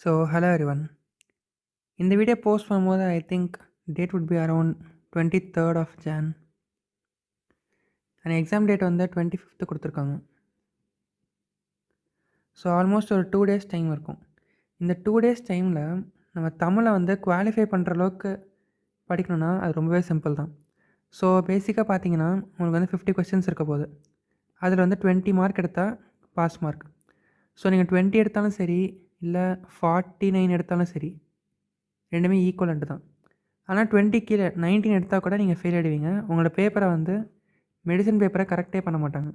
Hello everyone. இந்த video post பண்ணும்போது I think date would be around 23rd of Jan and exam date வந்து 25th கொடுத்துருக்காங்க. So almost ஒரு 2 days time இருக்கும். இந்த 2 days டைமில் நம்ம தமிழை வந்து குவாலிஃபை பண்ணுற அளவுக்கு படிக்கணும்னா அது ரொம்பவே சிம்பிள் தான். ஸோ பேசிக்காக பார்த்தீங்கன்னா உங்களுக்கு வந்து 50 கொஸ்டின்ஸ் இருக்க போகுது. அதில் வந்து 20 மார்க் எடுத்தால் பாஸ் மார்க். ஸோ நீங்கள் 20 எடுத்தாலும் சரி இல்லை 49 எடுத்தாலும் சரி ரெண்டுமே ஈக்குவலண்ட்டு தான். ஆனால் 20 கீழே 19 எடுத்தால் கூட நீங்கள் ஃபெயில் ஆகிடுவீங்க. உங்களோட பேப்பரை வந்து மெடிசன் பேப்பரை கரெக்டே பண்ண மாட்டாங்க.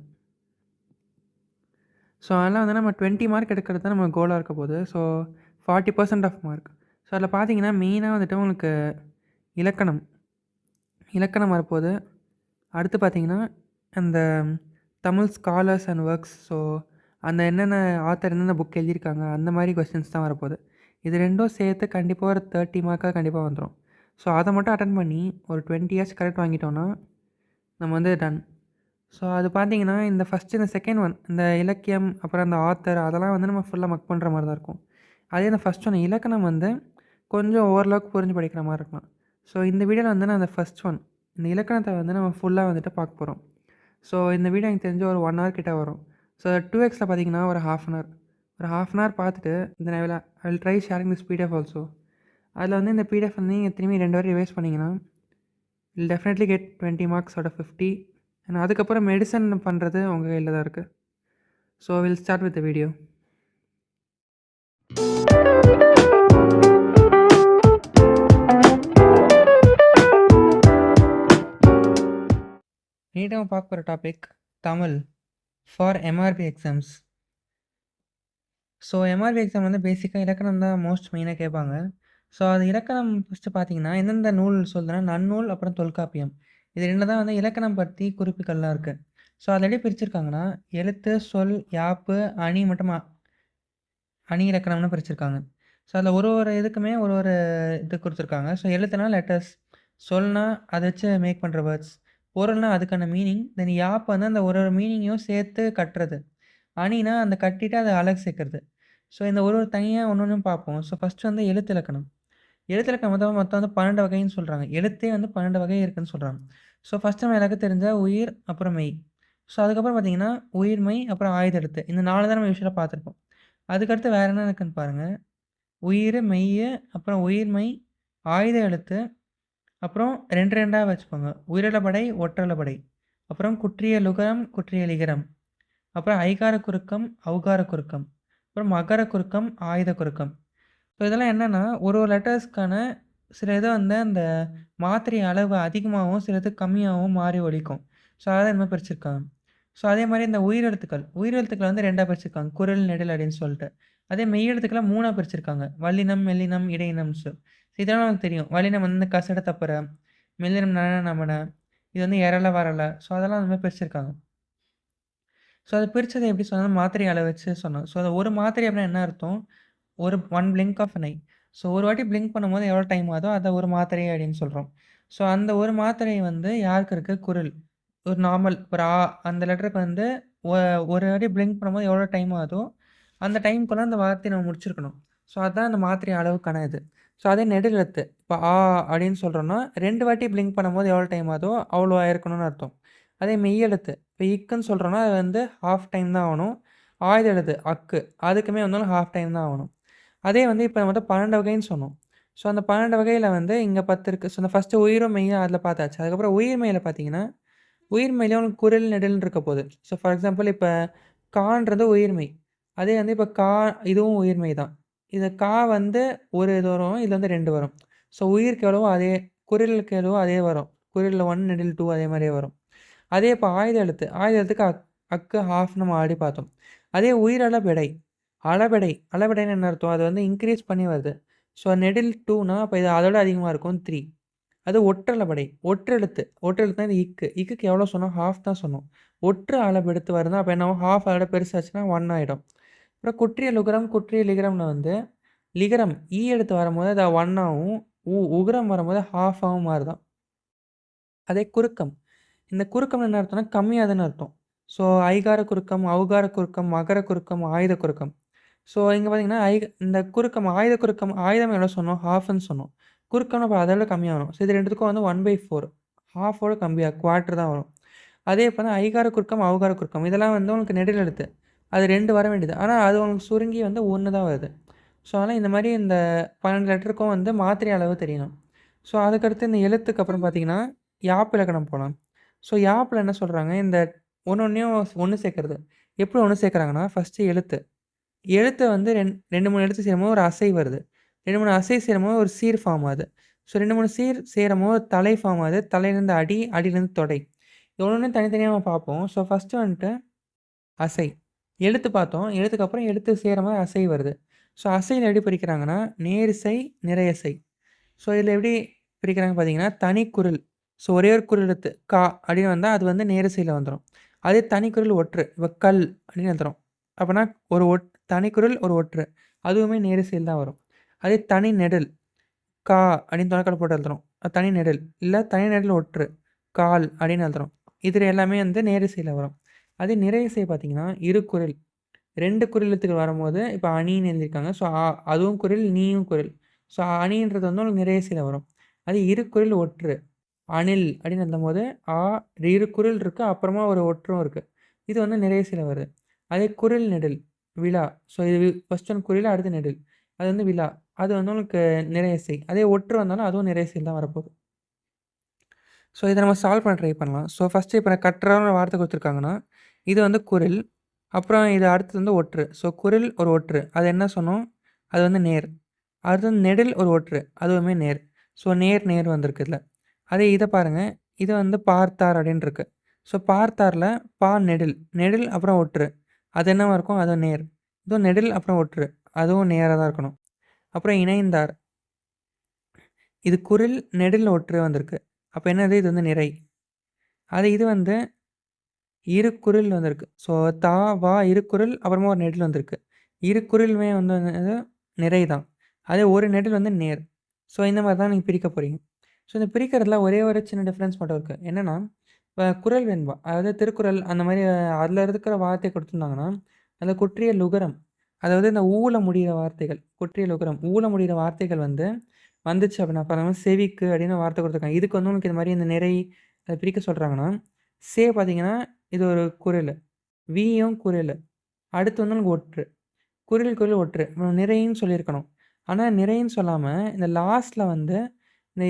ஸோ அதெல்லாம் வந்து நம்ம 20 மார்க் எடுக்கிறது தான் நம்ம கோலாக இருக்க போகுது. So 40% of mark. ஸோ அதில் பார்த்தீங்கன்னா மெயினாக வந்துட்டு உங்களுக்கு இலக்கணம் வரப்போகுது. அடுத்து பார்த்தீங்கன்னா அந்த Tamil scholars and works. So அந்த என்னென்ன ஆத்தர் என்னென்ன புக் எழுதியிருக்காங்க அந்த மாதிரி கொஸ்டின்ஸ் தான் வரப்போகுது. இது ரெண்டும் சேர்த்து கண்டிப்பாக ஒரு 30 மார்க்காக கண்டிப்பாக வந்துடும். ஸோ அதை மட்டும் அட்டன் பண்ணி ஒரு 20 இயர்ஸ் கரெக்ட் வாங்கிட்டோன்னா நம்ம வந்து டன். ஸோ அது பார்த்தீங்கன்னா இந்த செகண்ட் ஒன் இந்த இலக்கியம் அப்புறம் அந்த ஆத்தர் அதெல்லாம் வந்து நம்ம ஃபுல்லாக மக் பண்ணுற மாதிரி தான் இருக்கும். அதே இந்த ஃபஸ்ட் ஒன் இலக்கணம் வந்து கொஞ்சம் ஓரளவுக்கு புரிஞ்சு படிக்கிற மாதிரி இருக்கலாம். ஸோ இந்த வீடியோவில் வந்து நான் அந்த ஃபஸ்ட் ஒன் இந்த இலக்கணத்தை வந்து நம்ம ஃபுல்லாக வந்துட்டு பார்க்க போகிறோம். ஸோ இந்த வீடியோ எனக்கு தெரிஞ்ச ஒரு 1 hour கிட்டே வரும். ஸோ 2xல் பார்த்தீங்கன்னா ஒரு ½ hour பார்த்துட்டு இந்த I will try sharing this PDF also. அதில் வந்து இந்த பிடிஎஃப் வந்து நீங்கள் திரும்பி 2 வாட்டி ரிவைஸ் பண்ணிங்கன்னா will definitely get 20 marks out of 50. And அதுக்கப்புறம் மெடிசன் பண்ணுறது உங்கள் கையில் தான் இருக்குது. So will start with the video. நீட்டாக பார்க்க போகிற topic Tamil for MRB exams. So MRB exam வந்து பேசிக்காக இலக்கணம் தான் மோஸ்ட் மெயினாக கேட்பாங்க. ஸோ அது இலக்கணம் ஃபஸ்ட்டு பார்த்தீங்கன்னா எந்தெந்த நூல் சொல்லுதுன்னா நன்னூல் அப்புறம் தொல்காப்பியம். இது ரெண்டு தான் வந்து இலக்கணம் பற்றி குறிப்புகள்லாம் இருக்குது. ஸோ அதை எப்படி பிரிச்சிருக்காங்கன்னா எழுத்து, சொல், யாப்பு, அணி மற்றும் அணி இலக்கணம்னு பிரிச்சிருக்காங்க. ஸோ அதில் ஒரு இதுக்குமே ஒரு இது கொடுத்துருக்காங்க. ஸோ எழுத்துனா லெட்டர்ஸ், சொல்னா அதை வச்சு மேக் பண்ணுற வேர்ட்ஸ், பொருள்னா அதுக்கான மீனிங், தென் யாப்பு வந்து அந்த ஒரு மீனிங்கையும் சேர்த்து கட்டுறது, அணினா அந்த கட்டிட்டு அதை அழகு சேர்க்கறது. ஸோ இந்த ஒரு தனியாக ஒன்று பார்ப்போம். ஸோ ஃபஸ்ட்டு வந்து எழுத்து இலக்கணம் மொத்தம் வந்து 12 வகைன்னு சொல்கிறாங்க. எழுத்தே வந்து 12 வகை இருக்குதுன்னு சொல்கிறாங்க. ஸோ ஃபஸ்ட்டு நம்ம எனக்கு தெரிஞ்ச உயிர் அப்புறம் மெய். ஸோ அதுக்கப்புறம் பார்த்தீங்கன்னா உயிர்மெய் அப்புறம் ஆயுத எழுத்து. இந்த 4 தான் நம்ம யூஸ்வலாக பார்த்துருப்போம். அதுக்கடுத்து வேறு என்ன இருக்குன்னு பாருங்கள். உயிர், மெய், அப்புறம் உயிர்மெய், ஆயுத எழுத்து, அப்புறம் 2 2ஆக வச்சுக்கோங்க. உயிரிழபடை, ஒற்றளபடை, அப்புறம் குற்றிய லுகரம், குற்றிய லிகரம், அப்புறம் ஐகார குறுக்கம், ஔகார குறுக்கம், அப்புறம் மகர குறுக்கம், ஆயுத குறுக்கம். ஸோ இதெல்லாம் என்னென்னா ஒரு லெட்டர்ஸ்க்கான சில இது வந்து அந்த மாத்திரை அளவு அதிகமாகவும் சிலது கம்மியாகவும் மாறி ஒலிக்கும். ஸோ அதை என்ன பிரிச்சிருக்காங்க. ஸோ அதே மாதிரி இந்த உயிரெழுத்துக்கள் வந்து 2ஆக பிரிச்சிருக்காங்க. குரல், நெடில் அப்படின்னு சொல்லிட்டு. அதே மெய்யெழுத்துக்களை 3ஆக பிரிச்சிருக்காங்க. வல்லினம், மெல்லினம், இடையினம். ஸோ இதெல்லாம் நமக்கு தெரியும். வல்லினம் வந்து கசட தப்பற, மெல்லினம் நன நமன, இது வந்து எரல வரல. ஸோ அதெல்லாம் அந்த மாதிரி பிரிச்சிருக்காங்க. ஸோ அதை பிரித்ததை எப்படி சொன்னால் மாத்திரை அளவு வச்சு சொன்னோம். ஸோ அதை ஒரு மாத்திரை அப்படின்னா என்ன அர்த்தம், ஒரு 1 blink of an eye. So ஒரு வாட்டி பிளிங்க் பண்ணும்போது எவ்வளோ டைம் ஆகுதோ அதை ஒரு மாத்திரை அப்படின்னு சொல்கிறோம். ஸோ அந்த ஒரு மாத்திரை வந்து யாருக்கு இருக்குது, குரல். ஒரு நார்மல் ஒரு அந்த லெட்டருக்கு வந்து ஒரு வாட்டி பிளிங்க் பண்ணும்போது எவ்வளோ டைம் ஆகுதோ அந்த டைமுக்குள்ளே அந்த வார்த்தையை நம்ம முடிச்சிருக்கணும். ஸோ அதுதான் அந்த மாத்திரை அளவுக்கான இது. ஸோ அதே நெடுலெழுத்து இப்போ அப்படின்னு சொல்கிறோன்னா 2 வாட்டி பிளிங்க் பண்ணும்போது எவ்வளோ டைம் ஆகுதோ அவ்வளோ ஆயிருக்கணும்னு அர்த்தம். அதே மெய்யெழுத்து இப்போ இக்குன்னு சொல்கிறோன்னா அது வந்து ஹாஃப் டைம் தான் ஆகணும். ஆயுத எழுத்து அக்கு அதுக்குமே வந்தாலும் ஹாஃப் டைம் தான் ஆகணும். அதே வந்து இப்போ நம்ம 12 வகைன்னு சொன்னோம். ஸோ அந்த 12 வகையில் வந்து இங்கே 10 இருக்குது. ஸோ அந்த ஃபஸ்ட்டு உயிரும் மெய்யும் அதில் பார்த்தாச்சு. அதுக்கப்புறம் உயிர்மெய்யில் பார்த்தீங்கன்னா உயிர்மெய்யிலே உங்களுக்கு குரல், நெடில்னு இருக்க போகுது. ஸோ ஃபார் எக்ஸாம்பிள் இப்போ கான்றது உயிர்மெய். அதே வந்து இப்போ இதுவும் உயிர்மெய் தான். இது வந்து ஒரு இது வரும், இதில் வந்து 2 வரும். ஸோ உயிருக்கு எவ்வளவோ அதே, குரலுக்கு எவ்வளவோ அதே வரும். குரலில் 1, நெடில் 2 அதே மாதிரியே வரும். அதே இப்போ ஆயுத எழுத்துக்கு அக்கு ஹாஃப் நம்ம ஆடி பார்த்தோம். அதே உயிரளபெடை, அளபெடைன்னு என்ன அர்த்தம், அது வந்து இன்க்ரீஸ் பண்ணி வருது. ஸோ நெடில் 2னா அப்போ இது அதோட அதிகமாக இருக்கும் 3. அது ஒற்றளபடை, ஒற்றெழுத்துனா இது இக்குக்கு எவ்வளோ சொன்னோம், ஹாஃப் தான் சொன்னோம். ஒற்று அளபெடுத்து வருதுன்னா அப்போ என்ன ஹாஃப் அதோட பெருசாச்சுன்னா 1 ஆகிடும். அப்புறம் குற்றிய லுகரம், குற்றிய லிகரம்னு வந்து லிகரம் எழுத்து வரும்போது அது 1 ஆகும், உகரம் வரும்போது ஹாஃபாகவும் மாறுதான். அதே குறுக்கம், இந்த குறுக்கம் என்ன அர்த்தம்னா கம்மியாதுன்னு அர்த்தம். ஸோ ஐகார குறுக்கம், ஔகார குறுக்கம், மகர குறுக்கம், ஆயுத குறுக்கம். ஸோ இங்க பார்த்தீங்கன்னா, இந்த குறுக்கம் ஆயுதம் எவ்வளோ சொன்னோம்? ஹாஃப்ன்னு சொன்னோம். குறுக்கம்னா அப்ப அத விட கம்மியா வரும். ஸோ இது 2த்துக்கும் வந்து 1/4 ஹாஃபோட கம்மியா குவார்ட்டர் தான் வரும். அதே போல ஐகார குறுக்கம், அவுகார குறுக்கம் இதெல்லாம் வந்து உங்களுக்கு நெடில் எழுத்து. அது 2 வர வேண்டியது. ஆனா அது உங்களுக்கு சுருங்கி வந்து 1 தான் வருது. ஸோ அதனால இந்த மாரி இந்த 12 லெட்டருக்கும் வந்து மாத்திரை அளவு தெரியணும். ஸோ அதுக்கடுத்து இந்த எழுத்துக்கு அப்புறம் பார்த்தீங்கன்னா, யாப்பு இலக்கணம் போலாம். ஸோ யாப்புல என்ன சொல்றாங்க, இந்த ஒண்ணொண்ணையும் ஒண்ணு சேர்க்கறது. எப்படி ஒண்ணு சேர்க்கறாங்கன்னா, ஃபர்ஸ்ட்டு எழுத்து. எழுத்த வந்து 2, 3 எழுத்து சேரும்போது ஒரு அசை வருது. 2, 3 அசை சேரும்போது ஒரு சீர் ஃபார்ம் ஆகுது. ஸோ 2, 3 சீர் சேரும்போது தலை ஃபார்ம் ஆகுது. தலையிலேருந்து அடி, அடியிலேருந்து தொடை. ஒவ்வொன்னும் தனித்தனியா நம்ம பார்ப்போம். ஸோ ஃபர்ஸ்ட்டு வந்துட்டு அசை. எழுத்து பார்த்தோம். எழுத்துக்கு அப்புறம் எழுத்து சேரும்போது அசை வருது. ஸோ அசையில எப்படி பிரிக்கிறாங்கன்னா, நேரிசை, நிறையசை. ஸோ இதில எப்படி பிரிக்கிறாங்க பார்த்தீங்கன்னா, தனிக்குறில். ஸோ ஒரே ஒரு குரில் எழுத்து கா அப்படின்னு வந்தா அது வந்து நேரிசையில வந்துரும். அதே தனிக்குறில் ஒற்று. இப்ப கல் அப்படின்னு எழுதுறோம். அப்பன்னா ஒரு தனிக்குறில், ஒரு ஒற்று. அதுவுமே நேரிசையில் தான் வரும். அதே தனி நெடில் கா அப்படின்னு தொணக்கல் போட்டு எழுதுறோம். அது தனி நெடில். இல்ல தனி நெடில் ஒற்று. கால் அப்படின்னு எழுதுறோம். இதில எல்லாமே வந்து நேரிசையில வரும். அதே நிறையிசை பார்த்தீங்கன்னா, இருகுறில். 2 குறில் எழுத்துக்கள் வரும்போது, இப்ப அணின்னு எழுதியிருக்காங்க. ஸோ அதுவும் குரில், நீயும் குரில். ஸோ அணின்றது வந்து உங்களுக்கு நிறையசையில வரும். அது இருகுறில் ஒற்று. அணில் அப்படின்னு எழுதும்போது, ஆ இரு குரில் இருக்கு. அப்புறமா ஒரு ஒற்றும் இருக்கு. இது வந்து நிறையசையில வருது. அதே குரில் நெடில், விழா. ஸோ இது ஃபர்ஸ்ட் ஒன் குறில், அடுத்து நெடில். அது வந்து விழா. அது வந்து உங்களுக்கு நிறையசை. அதே ஒற்று வந்தாலும் அதுவும் நிறையசையில் தான் வரப்போகுது. ஸோ இத நம்ம சால்வ் பண்ண ட்ரை பண்ணலாம். ஸோ ஃபர்ஸ்ட்டு இப்ப நான் கற்றான்னு ஒரு வார்த்தை குடுத்துருக்காங்கன்னா, இது வந்து குரில். அப்புறம் இது அடுத்தது வந்து ஒற்று. ஸோ குரில் ஒரு ஒற்று. அது என்ன சொன்னோம்? அது வந்து நேர். அடுத்து வந்து நெடில் ஒரு ஒற்று. அதுவுமே நேர். ஸோ நேர், நேர் வந்திருக்கு இதுல. அதே இத பாருங்க. இது வந்து பார்த்தார் அப்படின்னு இருக்கு. ஸோ பார்த்தார்ல பா நெடில். நெடில் அப்புறம் ஒற்று. அது என்னவா இருக்கும்? அதுவும் நேர். இதுவும் நெடில் அப்புறம் ஒற்று. அதுவும் நேரா தான் இருக்கணும். அப்புறம் இணைந்தார். இது குரில், நெடில் ஒற்று வந்திருக்கு. அப்ப என்னது? இது வந்து நிறை. அதே இது வந்து இருகுறில் வந்திருக்கு. ஸோ தா, வா இருகுறில் அப்புறமா ஒரு நெடில் வந்திருக்கு. இருகுறிலுமே வந்து என்னது நிறை தான். அதே ஒரு நெடில் வந்து நேர். ஸோ இந்த மாரி தான் நீங்க பிரிக்க போறீங்க. ஸோ இந்த பிரிக்கிறதுல ஒரே ஒரு சின்ன டிஃபரன்ஸ் மட்டும் இருக்கு. என்னன்னா, இப்ப குறள் வெண்பா அதாவது திருக்குறள் அந்த மாரி அதில இருக்கிற வார்த்தை குடுத்துருந்தாங்கன்னா, அதில குற்றிய லுகரம் அதாவது இந்த ஊல முடியிற வார்த்தைகள். குற்றிய லுகரம் ஊல முடியிற வார்த்தைகள் வந்து வந்துச்சு அப்படின்னா, பாருங்க செவிக்கு அப்படின்னு வார்த்தை குடுத்துருக்காங்க. இதுக்கு வந்து உங்களுக்கு இந்த மாரி இந்த நிறை அத பிரிக்க சொல்றாங்கன்னா, பார்த்தீங்கன்னா இது ஒரு குரில். வியும் குரில். அடுத்து வந்து உங்களுக்கு ஒற்று. குரில், குரில் ஒற்று. நிறைன்னு சொல்லியிருக்கணும். ஆனா நிறைன்னு சொல்லாம, இந்த லாஸ்ட்ல வந்து இந்த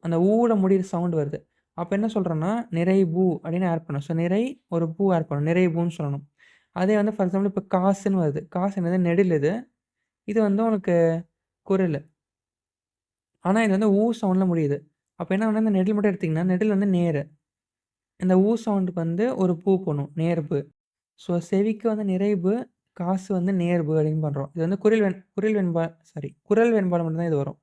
அந்த ஊல முடியிற சவுண்ட் வருது. அப்ப என்ன சொல்றோம்னா, நிறைபூ அப்படின்னு ஆட் பண்ணணும். ஸோ நிறை ஒரு பூ ஆட் பண்ணணும். நிறைபூன்னு சொல்லணும். அதே வந்து ஃபார் எக்ஸாம்பிள் இப்ப காசுன்னு வருது. காசு என்னது? நெடில் இது. இது வந்து உனக்கு குரில். ஆனா இது வந்து ஊ சவுண்ட்ல முடியுது. அப்ப என்ன ஆகும்னா, இந்த நெடில் மட்டும் எடுத்தீங்கன்னா, நெடில் வந்து நேரு. இந்த ஊ சவுண்டுக்கு வந்து ஒரு பூ போடணும். நேர்பு. ஸோ செவிக்கு வந்து நிறைவு, காசு வந்து நேர்வு அப்படின்னு பண்றோம். இது வந்து குறள் வெண்பால மட்டும் தான் இது வரும்.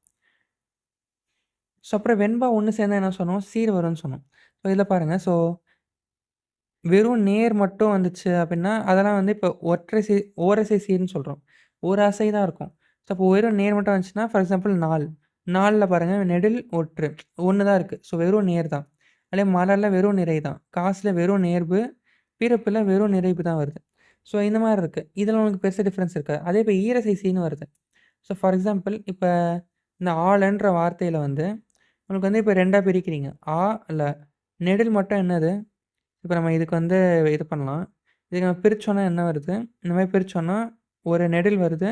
ஸோ அப்புறம் வெண்பா ஒண்ணு சேர்ந்தா என்ன சொன்னோம்? சீர் வரும்னு சொன்னோம். ஸோ இதில பாருங்க. ஸோ வெறும் நேர் மட்டும் வந்துச்சு அப்படின்னா, அதெல்லாம் வந்து இப்போ ஓரசை சீர்ன்னு சொல்றோம். ஒரு அசை தான் இருக்கும். ஸோ அப்போ வெறும் நேர் மட்டும் வந்துச்சுன்னா, ஃபார் எக்ஸாம்பிள் நாள். நாள்ல பாருங்க நெடில், ஒற்று. 1 தான் இருக்கு. ஸோ வெறும் நேர் தான். அதே மலர்ல வெறும் நிறை தான். காசுல வெறும் நேர்வு, பிறப்புல வெறும் நிறைவு தான் வருது. ஸோ இந்த மாரி இருக்கு. இதில உங்களுக்கு பெருசா டிஃபரன்ஸ் இருக்காது. அதே இப்ப ஈரசை சீன்னு வருது. ஸோ ஃபார் எக்ஸாம்பிள் இப்ப இந்த ஆலன்ற வார்த்தையில வந்து உங்களுக்கு வந்து இப்ப 2ஆ பிரிக்கிறீங்க. ஆ, ல. நெடில் மட்டும் என்னது? இப்ப நம்ம இதுக்கு வந்து இது பண்ணலாம். இதுக்கு நம்ம பிரிச்சோம்னா என்ன வருது? இந்த மாரி பிரிச்சோம்னா, ஒரு நெடில் வருது.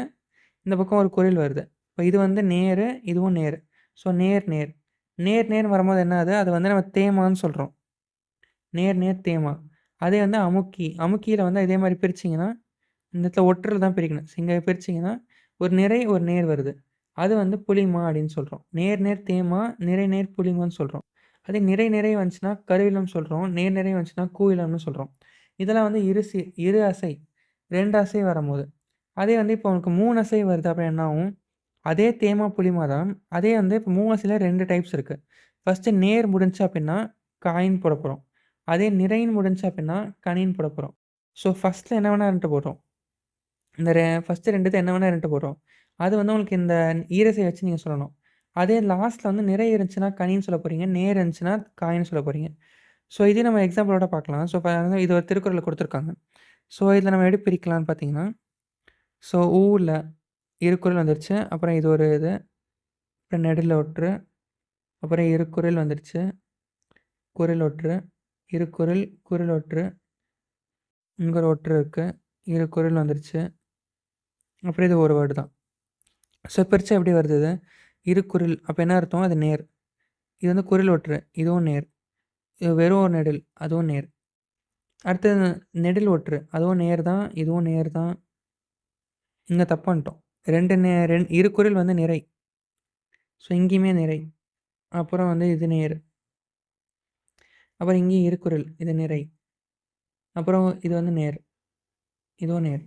இந்த பக்கம் ஒரு குறில் வருது. இப்ப இது வந்து நேரு, இதுவும் நேரு. ஸோ நேர், நேர். நேர், நேர்ன்னு வரும்போது என்ன ஆகுது? அது வந்து நம்ம தேமான்னு சொல்றோம். நேர், நேர், தேமா. அதே வந்து அமுக்கி. அமுக்கியில வந்து இதே மாரி பிரிச்சீங்கன்னா, இந்த இடத்துல ஒற்றுல தான் பிரிக்கணும். இங்க பிரிச்சீங்கன்னா, ஒரு நிறை, ஒரு நேர் வருது. அது வந்து புளிமா அப்படின்னு சொல்றோம். நேர், நேர், தேமா, நிறை, நேர், புளிமான்னு சொல்றோம். அதே நிறை, நிறை வந்துச்சுன்னா கருவிலம் சொல்றோம். நேர், நிறை வந்துச்சுன்னா கூவிலம்னு சொல்றோம். இதெல்லாம் வந்து இரு அசை. 2 அசை வரும்போது. அதே வந்து இப்போ உனக்கு 3 அசை வருது அப்ப என்ன ஆகும்? அதே தேமா, புளிமா தான். அதே வந்து இப்போ 3 அசையில 2 டைப்ஸ் இருக்கு. ஃபர்ஸ்ட்டு நேர் முடிஞ்சுச்சு அப்படின்னா, காயின்னு போடப் போறோம். அதே நிறைன்னு முடிஞ்சுச்சு அப்படின்னா, கனின்னு போடப் போறோம். ஸோ ஃபர்ஸ்ட்ல என்ன வேணா இருந்துட்டு போட்டும். இந்த ஃபர்ஸ்ட்டு 2 இது என்ன வேணா இருந்துட்டு போட்டும். அது வந்து உங்களுக்கு இந்த ஈரசை வச்சு நீங்க சொல்லணும். அதே லாஸ்ட்ல வந்து நிறை இருந்துச்சுன்னா, கனின்னு சொல்லப் போறீங்க. நேர் இருந்துச்சுன்னா, காயின்னு சொல்லப் போறீங்க. ஸோ இதே நம்ம எக்ஸாம்பிளோட பார்க்கலாம். ஸோ இது ஒரு திருக்குறள்ல குடுத்துருக்காங்க. ஸோ இதில நம்ம எப்படி பிரிக்கலாம்னு பார்த்தீங்கன்னா, ஸோ ஊல இருக்குறள் வந்துருச்சு. அப்புறம் இது ஒரு இது. அப்புறம் நெடில் ஒற்று. அப்புறம் இருக்குறள் வந்துருச்சு. குரில் ஒற்று. இருக்குறள், குரில் ஒற்று. இங்க ஒரு ஒற்று இருக்கு. இருக்குறள் வந்துருச்சு. அப்புறம் இது ஒரு வேர்டு தான். ஸோ பிரிச்சா எப்படி வருது இது? இருக்குறில் அப்ப என்ன அர்த்தம்? அது நேர். இது வந்து குரில் ஒற்று. இதுவும் நேர். இது வெறும் ஒரு நெடில். அதுவும் நேர். அடுத்தது நெடில் ஒற்று. அதுவும் நேர் தான். இதுவும் நேர் தான். இங்க தப்பு பண்ணிட்டோம். 2 இருக்குறில் வந்து நிறை. ஸோ இங்கேயுமே நிறை. அப்புறம் வந்து இது நேர். அப்புறம் இங்கேயும் இருக்குறில். இது நிறை. அப்புறம் இது வந்து நேர். இதுவும் நேர்.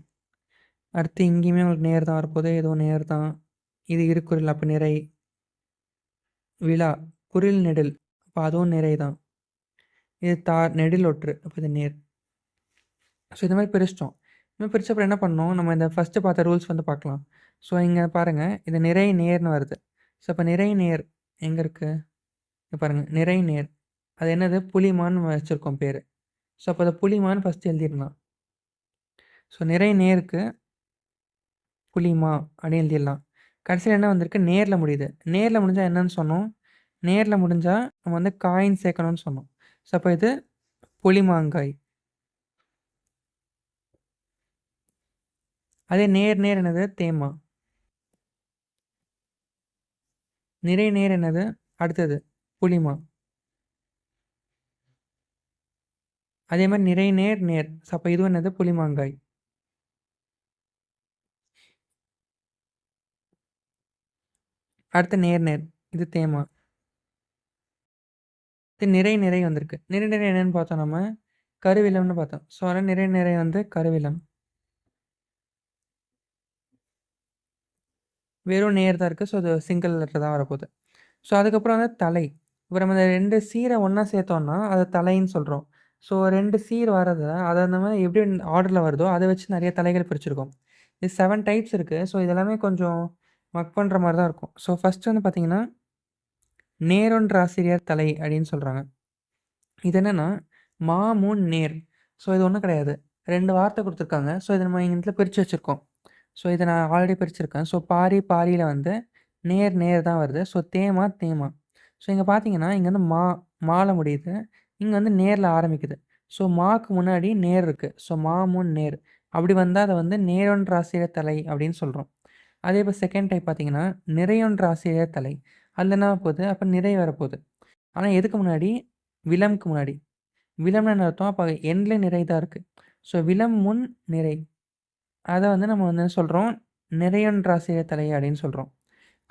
அடுத்து இங்கேயுமே உங்களுக்கு நேர் தான் வரப்போது. இதுவும் நேர் தான். இது இருக்குறில் அப்ப நிறை. விழா குரில் நெடில். அப்ப அதுவும் நிறை தான். இது நெடில் ஒற்று. அப்ப இது நேர். ஸோ இந்த மாரி பிரிச்சுட்டோம். இந்த மாரி பிரிச்ச அப்புறம் என்ன பண்ணோம்? நம்ம இந்த ஃபர்ஸ்ட்டு பார்த்த ரூல்ஸ் வந்து பார்க்கலாம். ஸோ இங்க பாருங்க. இது நிறை நேர்ன்னு வருது. ஸோ அப்ப நிறை நேர் எங்க இருக்கு? இங்க பாருங்க. நிறை நேர். அது என்னது? புலிமான்னு வச்சிருக்கோம் பேரு. ஸோ அப்ப அத புலிமான்னு ஃபர்ஸ்ட்டு எழுதிடலாம். ஸோ நிறை நேருக்கு புலிமா அப்படின்னு எழுதிடலாம். கடைசியில என்ன வந்திருக்கு? நேர்ல முடியுது. நேர்ல முடிஞ்சா என்னன்னு சொன்னோம்? நேர்ல முடிஞ்சா நம்ம வந்து காயின் சேர்க்கணும்னு சொன்னோம். ஸோ அப்ப இது புலிமாங்காய். அதே நேர் நேர் என்னது? தேமா. நிறை நேர் என்னது? அடுத்தது புளிமா. அதே மாரி நிறை நேர் நேர். ஸோ அப்ப இதுவும் என்னது? புளிமாங்காய். அடுத்து நேர் நேர். இது தேமா. இது நிறை நிறை வந்திருக்கு. நிறை நிறை என்னன்னு பார்த்தோம் நம்ம? கருவிலம்னு பார்த்தோம். ஸோ அதனால நிறை நிறை வந்து கருவிலம். வெறும் நேர் தான் இருக்கு. ஸோ அது சிங்கிள் லெட்டர் தான் வரப்போது. ஸோ அதுக்கப்புறம் வந்து தலை. இப்ப நம்ம இந்த 2 சீர ஒண்ணா சேர்த்தோம்னா, அத தலைன்னு சொல்றோம். ஸோ 2 சீர் வரத அத நம்ம எப்படி ஆர்டர்ல வருதோ, அத வச்சு நெறைய தலைகள் பிரிச்சிருக்கோம். இது 7 டைப்ஸ் இருக்கு. ஸோ இது எல்லாமே கொஞ்சம் ஒர்க் பண்ற மாரி தான் இருக்கும். ஸோ ஃபர்ஸ்ட் வந்து பார்த்தீங்கன்னா, நேரொன்றாசிரியர் தலை அப்படின்னு சொல்றாங்க. இது என்னன்னா, மா, மூன், நேர். ஸோ இது ஒண்ணும் கிடையாது. 2 வார்த்தை குடுத்துருக்காங்க. ஸோ இத நம்ம இந்த இடத்துல பிரிச்சு வச்சிருக்கோம். ஸோ இத நான் ஆல்ரெடி பிரிச்சிருக்கேன். ஸோ பாரி, பாரியில வந்து நேர், நேர் தான் வருது. ஸோ தேமா, தேமா. ஸோ இங்க பார்த்தீங்கன்னா, இங்க வந்து மால முடியுது. இங்க வந்து நேர்ல ஆரம்பிக்குது. ஸோ மாக்கு முன்னாடி நேர் இருக்கு. ஸோ மா, முன், நேர். அப்படி வந்தா அத வந்து நேரொன்றாசிரியர் தலை அப்படின்னு சொல்றோம். அதே இப்ப செகண்ட் டைப் பார்த்தீங்கன்னா, நிறையொன்றாசிரியர் தலை. அதுல என்ன வரப்போது? அப்ப நிறை வரப்போது. ஆனா எதுக்கு முன்னாடி? விலம்க்கு முன்னாடி. விலம்னா என்ன அர்த்தம்? அப்ப எண்ல நிறை தான் இருக்கு. ஸோ விலம் முன் நிறை. அத வந்து நம்ம வந்து சொல்றோம், நிறையொன்றாசிரியர் தலை அப்படின்னு சொல்றோம்.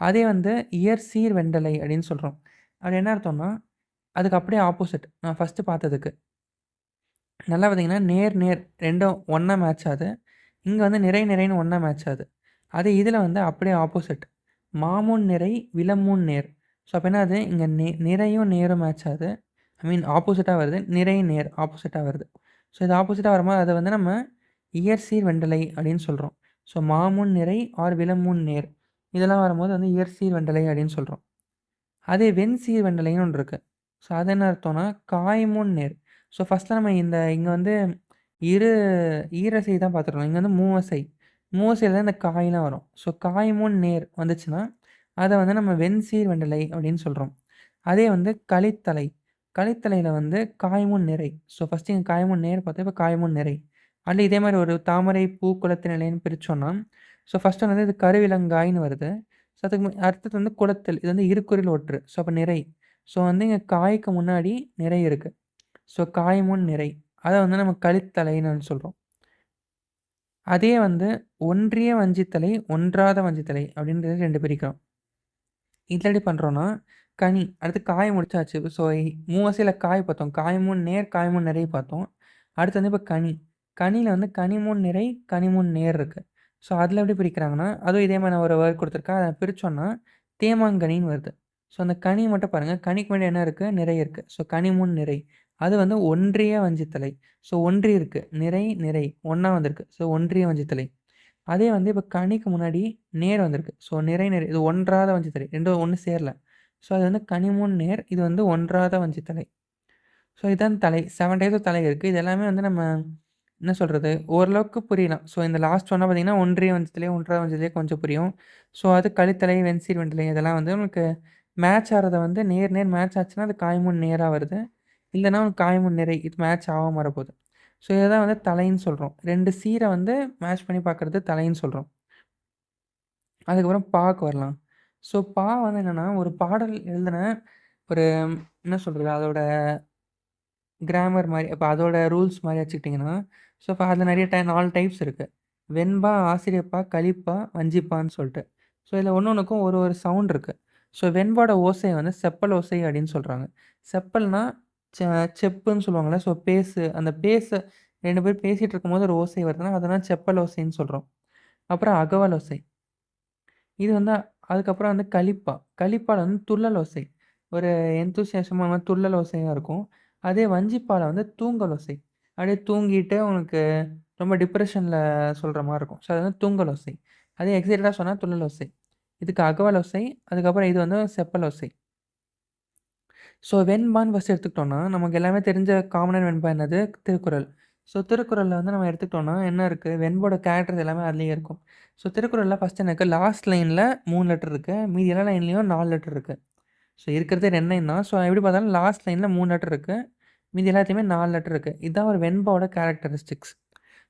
அதே வந்து இயற் சீர் வெண்டலை அப்படின்னு சொல்றோம். அது என்ன அர்த்தம்னா, அதுக்கு அப்படியே ஆப்போசிட். நான் ஃபர்ஸ்ட்டு பார்த்ததுக்கு. நல்லா பார்த்தீங்கன்னா, நேர், நேர் 2ம் ஒண்ணா மேட்ச் ஆகுது. இங்க வந்து நிறை, நிறைன்னு ஒண்ணா மேட்ச் ஆகுது. அதே இதுல வந்து அப்படியே ஆப்போசிட். மாமுன் நிறை, விலமுன் நேர். ஸோ அப்ப என்ன ஆகுது? இங்க நிறையும் நேரும் மேட்ச் ஆகுது. ஐ மீன் ஆப்போசிட்டா வருது. நிறை, நேர் ஆப்போசிட்டா வருது. ஸோ இது ஆப்போசிட்டா வரும்போது அத வந்து நம்ம இயற்சீர் வெண்டலை அப்படின்னு சொல்றோம். ஸோ மாமுன் நிறை ஆர் விலமுன் நேர். இதெல்லாம் வரும்போது வந்து இயற்சீர் வெண்டலை அப்படின்னு சொல்றோம். அதே வெண்சீர் வெண்டலைன்னு ஒண்ணு இருக்கு. ஸோ அது என்ன அர்த்தம்னா, காய்முன் நேர். ஸோ ஃபர்ஸ்ட்ல நம்ம இங்க வந்து இரு ஈரசை தான் பார்த்துருக்கோம். இங்க வந்து மூவசை. மூவசையில தான் இந்த காய்லாம் வரும். ஸோ காய்முன் நேர் வந்துச்சுன்னா, அத வந்து நம்ம வெண்சீர் வெண்டலை அப்படின்னு சொல்றோம். அதே வந்து கலித்தலை. கலித்தலையில வந்து காய்முன் நிறை. ஸோ ஃபர்ஸ்ட்டு இங்க காய்முன் நேர் பார்த்தோம். இப்ப காய்முன் நிறை. அதுல இதே மாரி ஒரு தாமரை பூ குளத்து நிலைன்னு பிரிச்சோம்னா, ஸோ ஃபர்ஸ்ட் வந்து இது கருவிலங்காய்ன்னு வருது. ஸோ அதுக்கு அடுத்தது வந்து குளத்தல். இது வந்து இருகுறில் ஒற்று. ஸோ அப்ப நிறை. ஸோ வந்து இங்க காய்க்கு முன்னாடி நிறை இருக்கு. ஸோ காய் முன் நிறை. அத வந்து நம்ம கலித்தலைன்னு சொல்றோம். அதே வந்து ஒன்றிய வஞ்சித்தலை, ஒன்றாத வஞ்சித்தலை அப்படின்றது 2 பிரிக்கிறோம். இதுல எப்படி பண்றோம்னா, கனி அடுத்து காய் முடிச்சாச்சு. ஸோ மூவசையில காய் பார்த்தோம். காய் முன் நேர், காய் முன் நிறை பார்த்தோம். அடுத்து வந்து இப்ப கனி. கனியில வந்து கனி முன் நிறை, கனி முன் நேர் இருக்கு. ஸோ அதில எப்படி பிரிக்கிறாங்கன்னா, அதுவும் இதே மாரி நான் ஒரு வேர்ட் குடுத்துருக்கேன். அத பிரிச்சோம்னா, தேமாங்கனின்னு வருது. ஸோ அந்த கனி மட்டும் பாருங்க. கனிக்கு முன்னாடி என்ன இருக்கு? நிறை இருக்கு. ஸோ கனி முன் நிறை. அது வந்து ஒன்றிய வஞ்சித்தலை. ஸோ ஒன்றி இருக்கு. நிறை, நிறை ஒண்ணா வந்திருக்கு. ஸோ ஒன்றிய வஞ்சித்தலை. அதே வந்து இப்ப கனிக்கு முன்னாடி நேர் வந்திருக்கு. ஸோ நிறை, நிறை இது ஒன்றாத வஞ்சித்தலை. 2ம் ஒண்ணு சேரல. ஸோ அது வந்து கனிமுன் நேர். இது வந்து ஒன்றாத வஞ்சித்தலை. ஸோ இதான் தலை. 7 டைப்ஸ் ஆஃப் தலை இருக்கு. இது எல்லாமே வந்து நம்ம என்ன சொல்றது? ஓரளவுக்கு புரியலாம். ஸோ இந்த லாஸ்ட் ஒன்னா பார்த்தீங்கன்னா, ஒன்றிய வஞ்சத்திலே, ஒன்றாவது வஞ்சத்திலே கொஞ்சம் புரியும். ஸோ அது கழித்தலை, வெண்சீர் வெண்டிலை இதெல்லாம் வந்து உங்களுக்கு மேட்ச் ஆறத வந்து நேர் நேர் மேட்ச் ஆச்சுன்னா, அது காய்முன் நேரா வருது. இல்லன்னா காய்முன் நிறை இது மேட்ச் ஆவாம வரப்போது. ஸோ இத தான் வந்து தலைன்னு சொல்றோம். 2 சீர வந்து மேட்ச் பண்ணி பார்க்கறது தலைன்னு சொல்றோம். அதுக்கப்புறம் பாக்கு வரலாம். ஸோ பா வந்து என்னன்னா, ஒரு பாடல் எழுதுன ஒரு என்ன சொல்றது? அதோட கிராமர் மாரி. அப்ப அதோட ரூல்ஸ் மாரி வச்சுக்கிட்டீங்கன்னா, ஸோ இப்ப அதில நெறைய 4 டைப்ஸ் இருக்கு. வெண்பா, ஆசிரியப்பா, கலிப்பா, வஞ்சிப்பான்னு சொல்ட்டு. ஸோ இதில ஒண்ணொண்ணுக்கும் ஒரு ஒரு சவுண்ட் இருக்கு. ஸோ வெண்பாவோட ஓசை வந்து செப்பல் ஓசை அப்படின்னு சொல்றாங்க. செப்பல்னா செ செப்புன்னு சொல்லுவாங்கல்ல. ஸோ பேசு அந்த பேச 2 பேர் பேசிட்டு இருக்கும்போது ஒரு ஓசை வருதுன்னா, அததான் செப்பல் ஓசைன்னு சொல்றோம். அப்புறம் அகவல் ஓசை. இது வந்து அதுக்கப்புறம் வந்து கலிப்பா. கலிப்பால வந்து துள்ளல் ஓசை. ஒரு எந்தூசியாசமான துள்ளல் ஓசையா இருக்கும். அதே வஞ்சிப்பால வந்து தூங்கல் ஓசை. அப்படியே தூங்கிட்டு உனக்கு ரொம்ப டிப்ரஷன்ல சொல்ற மாரி இருக்கும். ஸோ அது வந்து தூங்கல் ஓசை. அதே எக்ஸைட்டடா சொன்னா துள்ளல் ஓசை. இதுக்கு அகவல் ஓசை. அதுக்கப்புறம் இது வந்து செப்பல் ஓசை. ஸோ வெண்பான்னு ஃபர்ஸ்ட் எடுத்துக்கிட்டோம்னா, நமக்கு எல்லாமே தெரிஞ்ச காமனான வெண்பா என்னது? திருக்குறள். ஸோ திருக்குறள்ல வந்து நம்ம எடுத்துக்கிட்டோம்னா என்ன இருக்கு? வெண்போட கேரக்டர்ஸ் எல்லாமே அதிலேயே இருக்கும். ஸோ திருக்குறள்ல ஃபர்ஸ்ட் எனக்கு லாஸ்ட் லைன்ல 3 லெட்டர் இருக்கு. மீதி எல்லா லைன்லயும் 4 லெட்டர் இருக்கு. ஸோ இருக்கிறதே 2 லைன் தான். ஸோ எப்படி பார்த்தாலும் லாஸ்ட் லைன்ல 3 லெட்டர் இருக்கு. மீதி எல்லாத்தையுமே 4 லெட்டர் இருக்கு. இதுதான் ஒரு வெண்பாவோட கேரக்டரிஸ்டிக்ஸ்.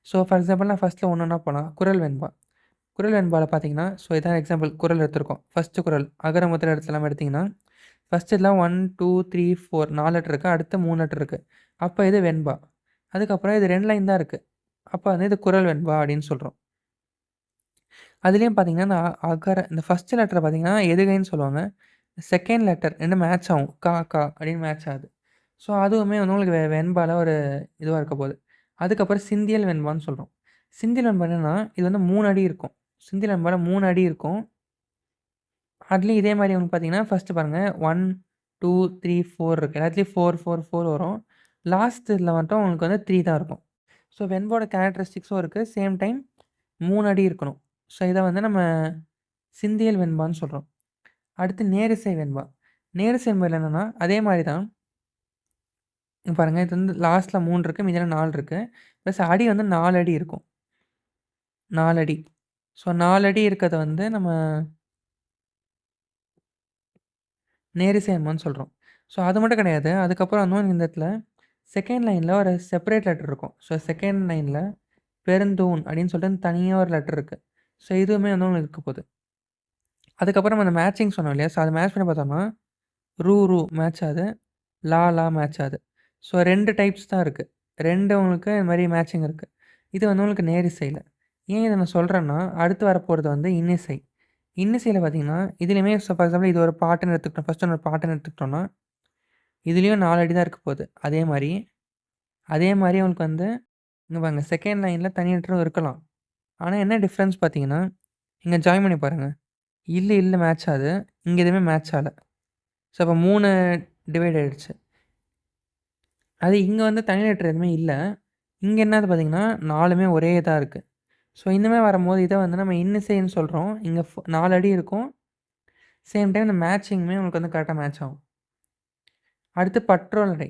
ஸோ ஃபார் எக்ஸாம்பிள் நான் ஃபர்ஸ்ட்ல ஒண்ணொண்ணா போலாம். குறள் வெண்பா. குறள் வெண்பால பார்த்தீங்கன்னா, ஸோ இதான் எக்ஸாம்பிள் குறள் எடுத்திருக்கோம். ஃபர்ஸ்ட் குறள் அகர முதல எழுத்தெல்லாம் எடுத்தீங்கன்னா, ஃபர்ஸ்ட் இதெல்லாம் 1, 2, 3, 4 4 லெட்டர் இருக்கு. அடுத்து 3 லெட்டர் இருக்கு. அப்ப இது வெண்பா. அதுக்கப்புறம் இது 2 லைன் தான் இருக்கு. அப்ப வந்து இது குறள் வெண்பா அப்படின்னு சொல்றோம். அதுலயும் பார்த்தீங்கன்னா, இந்த அகர இந்த ஃபர்ஸ்ட் லெட்டர பார்த்தீங்கன்னா, எதுகைன்னு சொல்லுவாங்க. செகண்ட் லெட்டர் 2 மேட்ச் ஆகும். கா அப்படின்னு மேட்ச் ஆகுது. ஸோ அதுவுமே வந்து உங்களுக்கு வெண்பால ஒரு இதுவா இருக்க போகுது. அதுக்கப்புறம் சிந்தியல் வெண்பான்னு சொல்றோம். சிந்தியல் வெண்பா என்னன்னா, இது வந்து 3 அடி இருக்கும். சிந்தியல் வெண்பால 3 அடி இருக்கும். அதுலயும் இதே மாரி வந்து பார்த்தீங்கன்னா, ஃபர்ஸ்ட் பாருங்க 1, 2, 3, 4 இருக்கு. எல்லாத்துலயும் 4, 4, 4 வரும். லாஸ்ட் இதுல மட்டும் உங்களுக்கு வந்து 3 தான் இருக்கும். ஸோ வெண்பாவோட கேரக்டரிஸ்டிக்ஸும் இருக்கு. சேம் டைம் 3 அடி இருக்கணும். ஸோ இத வந்து நம்ம சிந்தியல் வெண்பான்னு சொல்றோம். அடுத்து நேரிசை வெண்பா. நேரிசை வெண்பால என்னன்னா, அதே மாரி தான். இங்க பாருங்க இது வந்து லாஸ்ட்ல 3 இருக்கு. மீதிலாம் 4 இருக்கு. ப்ளஸ் அடி வந்து 4 அடி இருக்கும். 4 அடி. ஸோ 4 அடி இருக்கிறத வந்து நம்ம நேரிசை வெண்பான்னு சொல்றோம். ஸோ அது மட்டும் கிடையாது. அதுக்கப்புறம் வந்து இந்த இடத்துல செகண்ட் லைன்ல ஒரு செப்பரேட் லெட்டர் இருக்கும். ஸோ செகண்ட் லைன்ல பெருந்தூண் அப்படின்னு சொல்லிட்டு தனியா ஒரு லெட்டர் இருக்கு. ஸோ இதுவுமே வந்து உங்களுக்கு இருக்க போது. அதுக்கப்புறம் நம்ம அந்த மேட்சிங் சொன்னோம் இல்லையா? ஸோ அத மேட்ச் பண்ணி பார்த்தோம்னா, ரூ மேட்ச் ஆகுது. லா மேட்ச் ஆகுது. ஸோ 2 டைப்ஸ் தான் இருக்கு. 2 உங்களுக்கு இந்த மாரி மேட்சிங் இருக்கு. இது வந்து உங்களுக்கு நேரிசையில. ஏன் இத நான் சொல்றேன்னா, அடுத்து வரப்போறது வந்து இன்னிசை. இன்னிசையில பார்த்தீங்கன்னா, இதுலயுமே ஃபார் எக்ஸாம்பிள் இது ஒரு பாட்டுன்னு எடுத்துக்கிட்டோம். ஃபர்ஸ்ட் ஒன் ஒரு பாட்டுன்னு எடுத்துக்கிட்டோம்னா, இதுலயும் 4 அடி தான் இருக்க போது. அதே மாரி உங்களுக்கு வந்து இங்க பாருங்க செகண்ட் லைன்ல தனி லெட்டரும் இருக்கலாம். ஆனா என்ன டிஃபரன்ஸ் பார்த்தீங்கன்னா, இங்க ஜாயின் பண்ணி பாருங்க. இல்ல மேட்ச் ஆகுது. இங்க எதுவுமே மேட்ச் ஆகல. ஸோ அப்ப 3 டிவைட் ஆயிடுச்சு. அது இங்க வந்து தனி லெட்டர் எதுவுமே இல்ல. இங்க என்னது பார்த்தீங்கன்னா, 4மே ஒரே இதா இருக்கு. ஸோ இந்த மாரி வரும்போது இத வந்து நம்ம இன்னிசைன்னு சொல்றோம். இங்க 4 அடி இருக்கும். சேம் டைம் இந்த மேட்சிங்குமே உங்களுக்கு வந்து கரெக்ட்டா மேட்ச் ஆகும். அடுத்து பற்றோடை.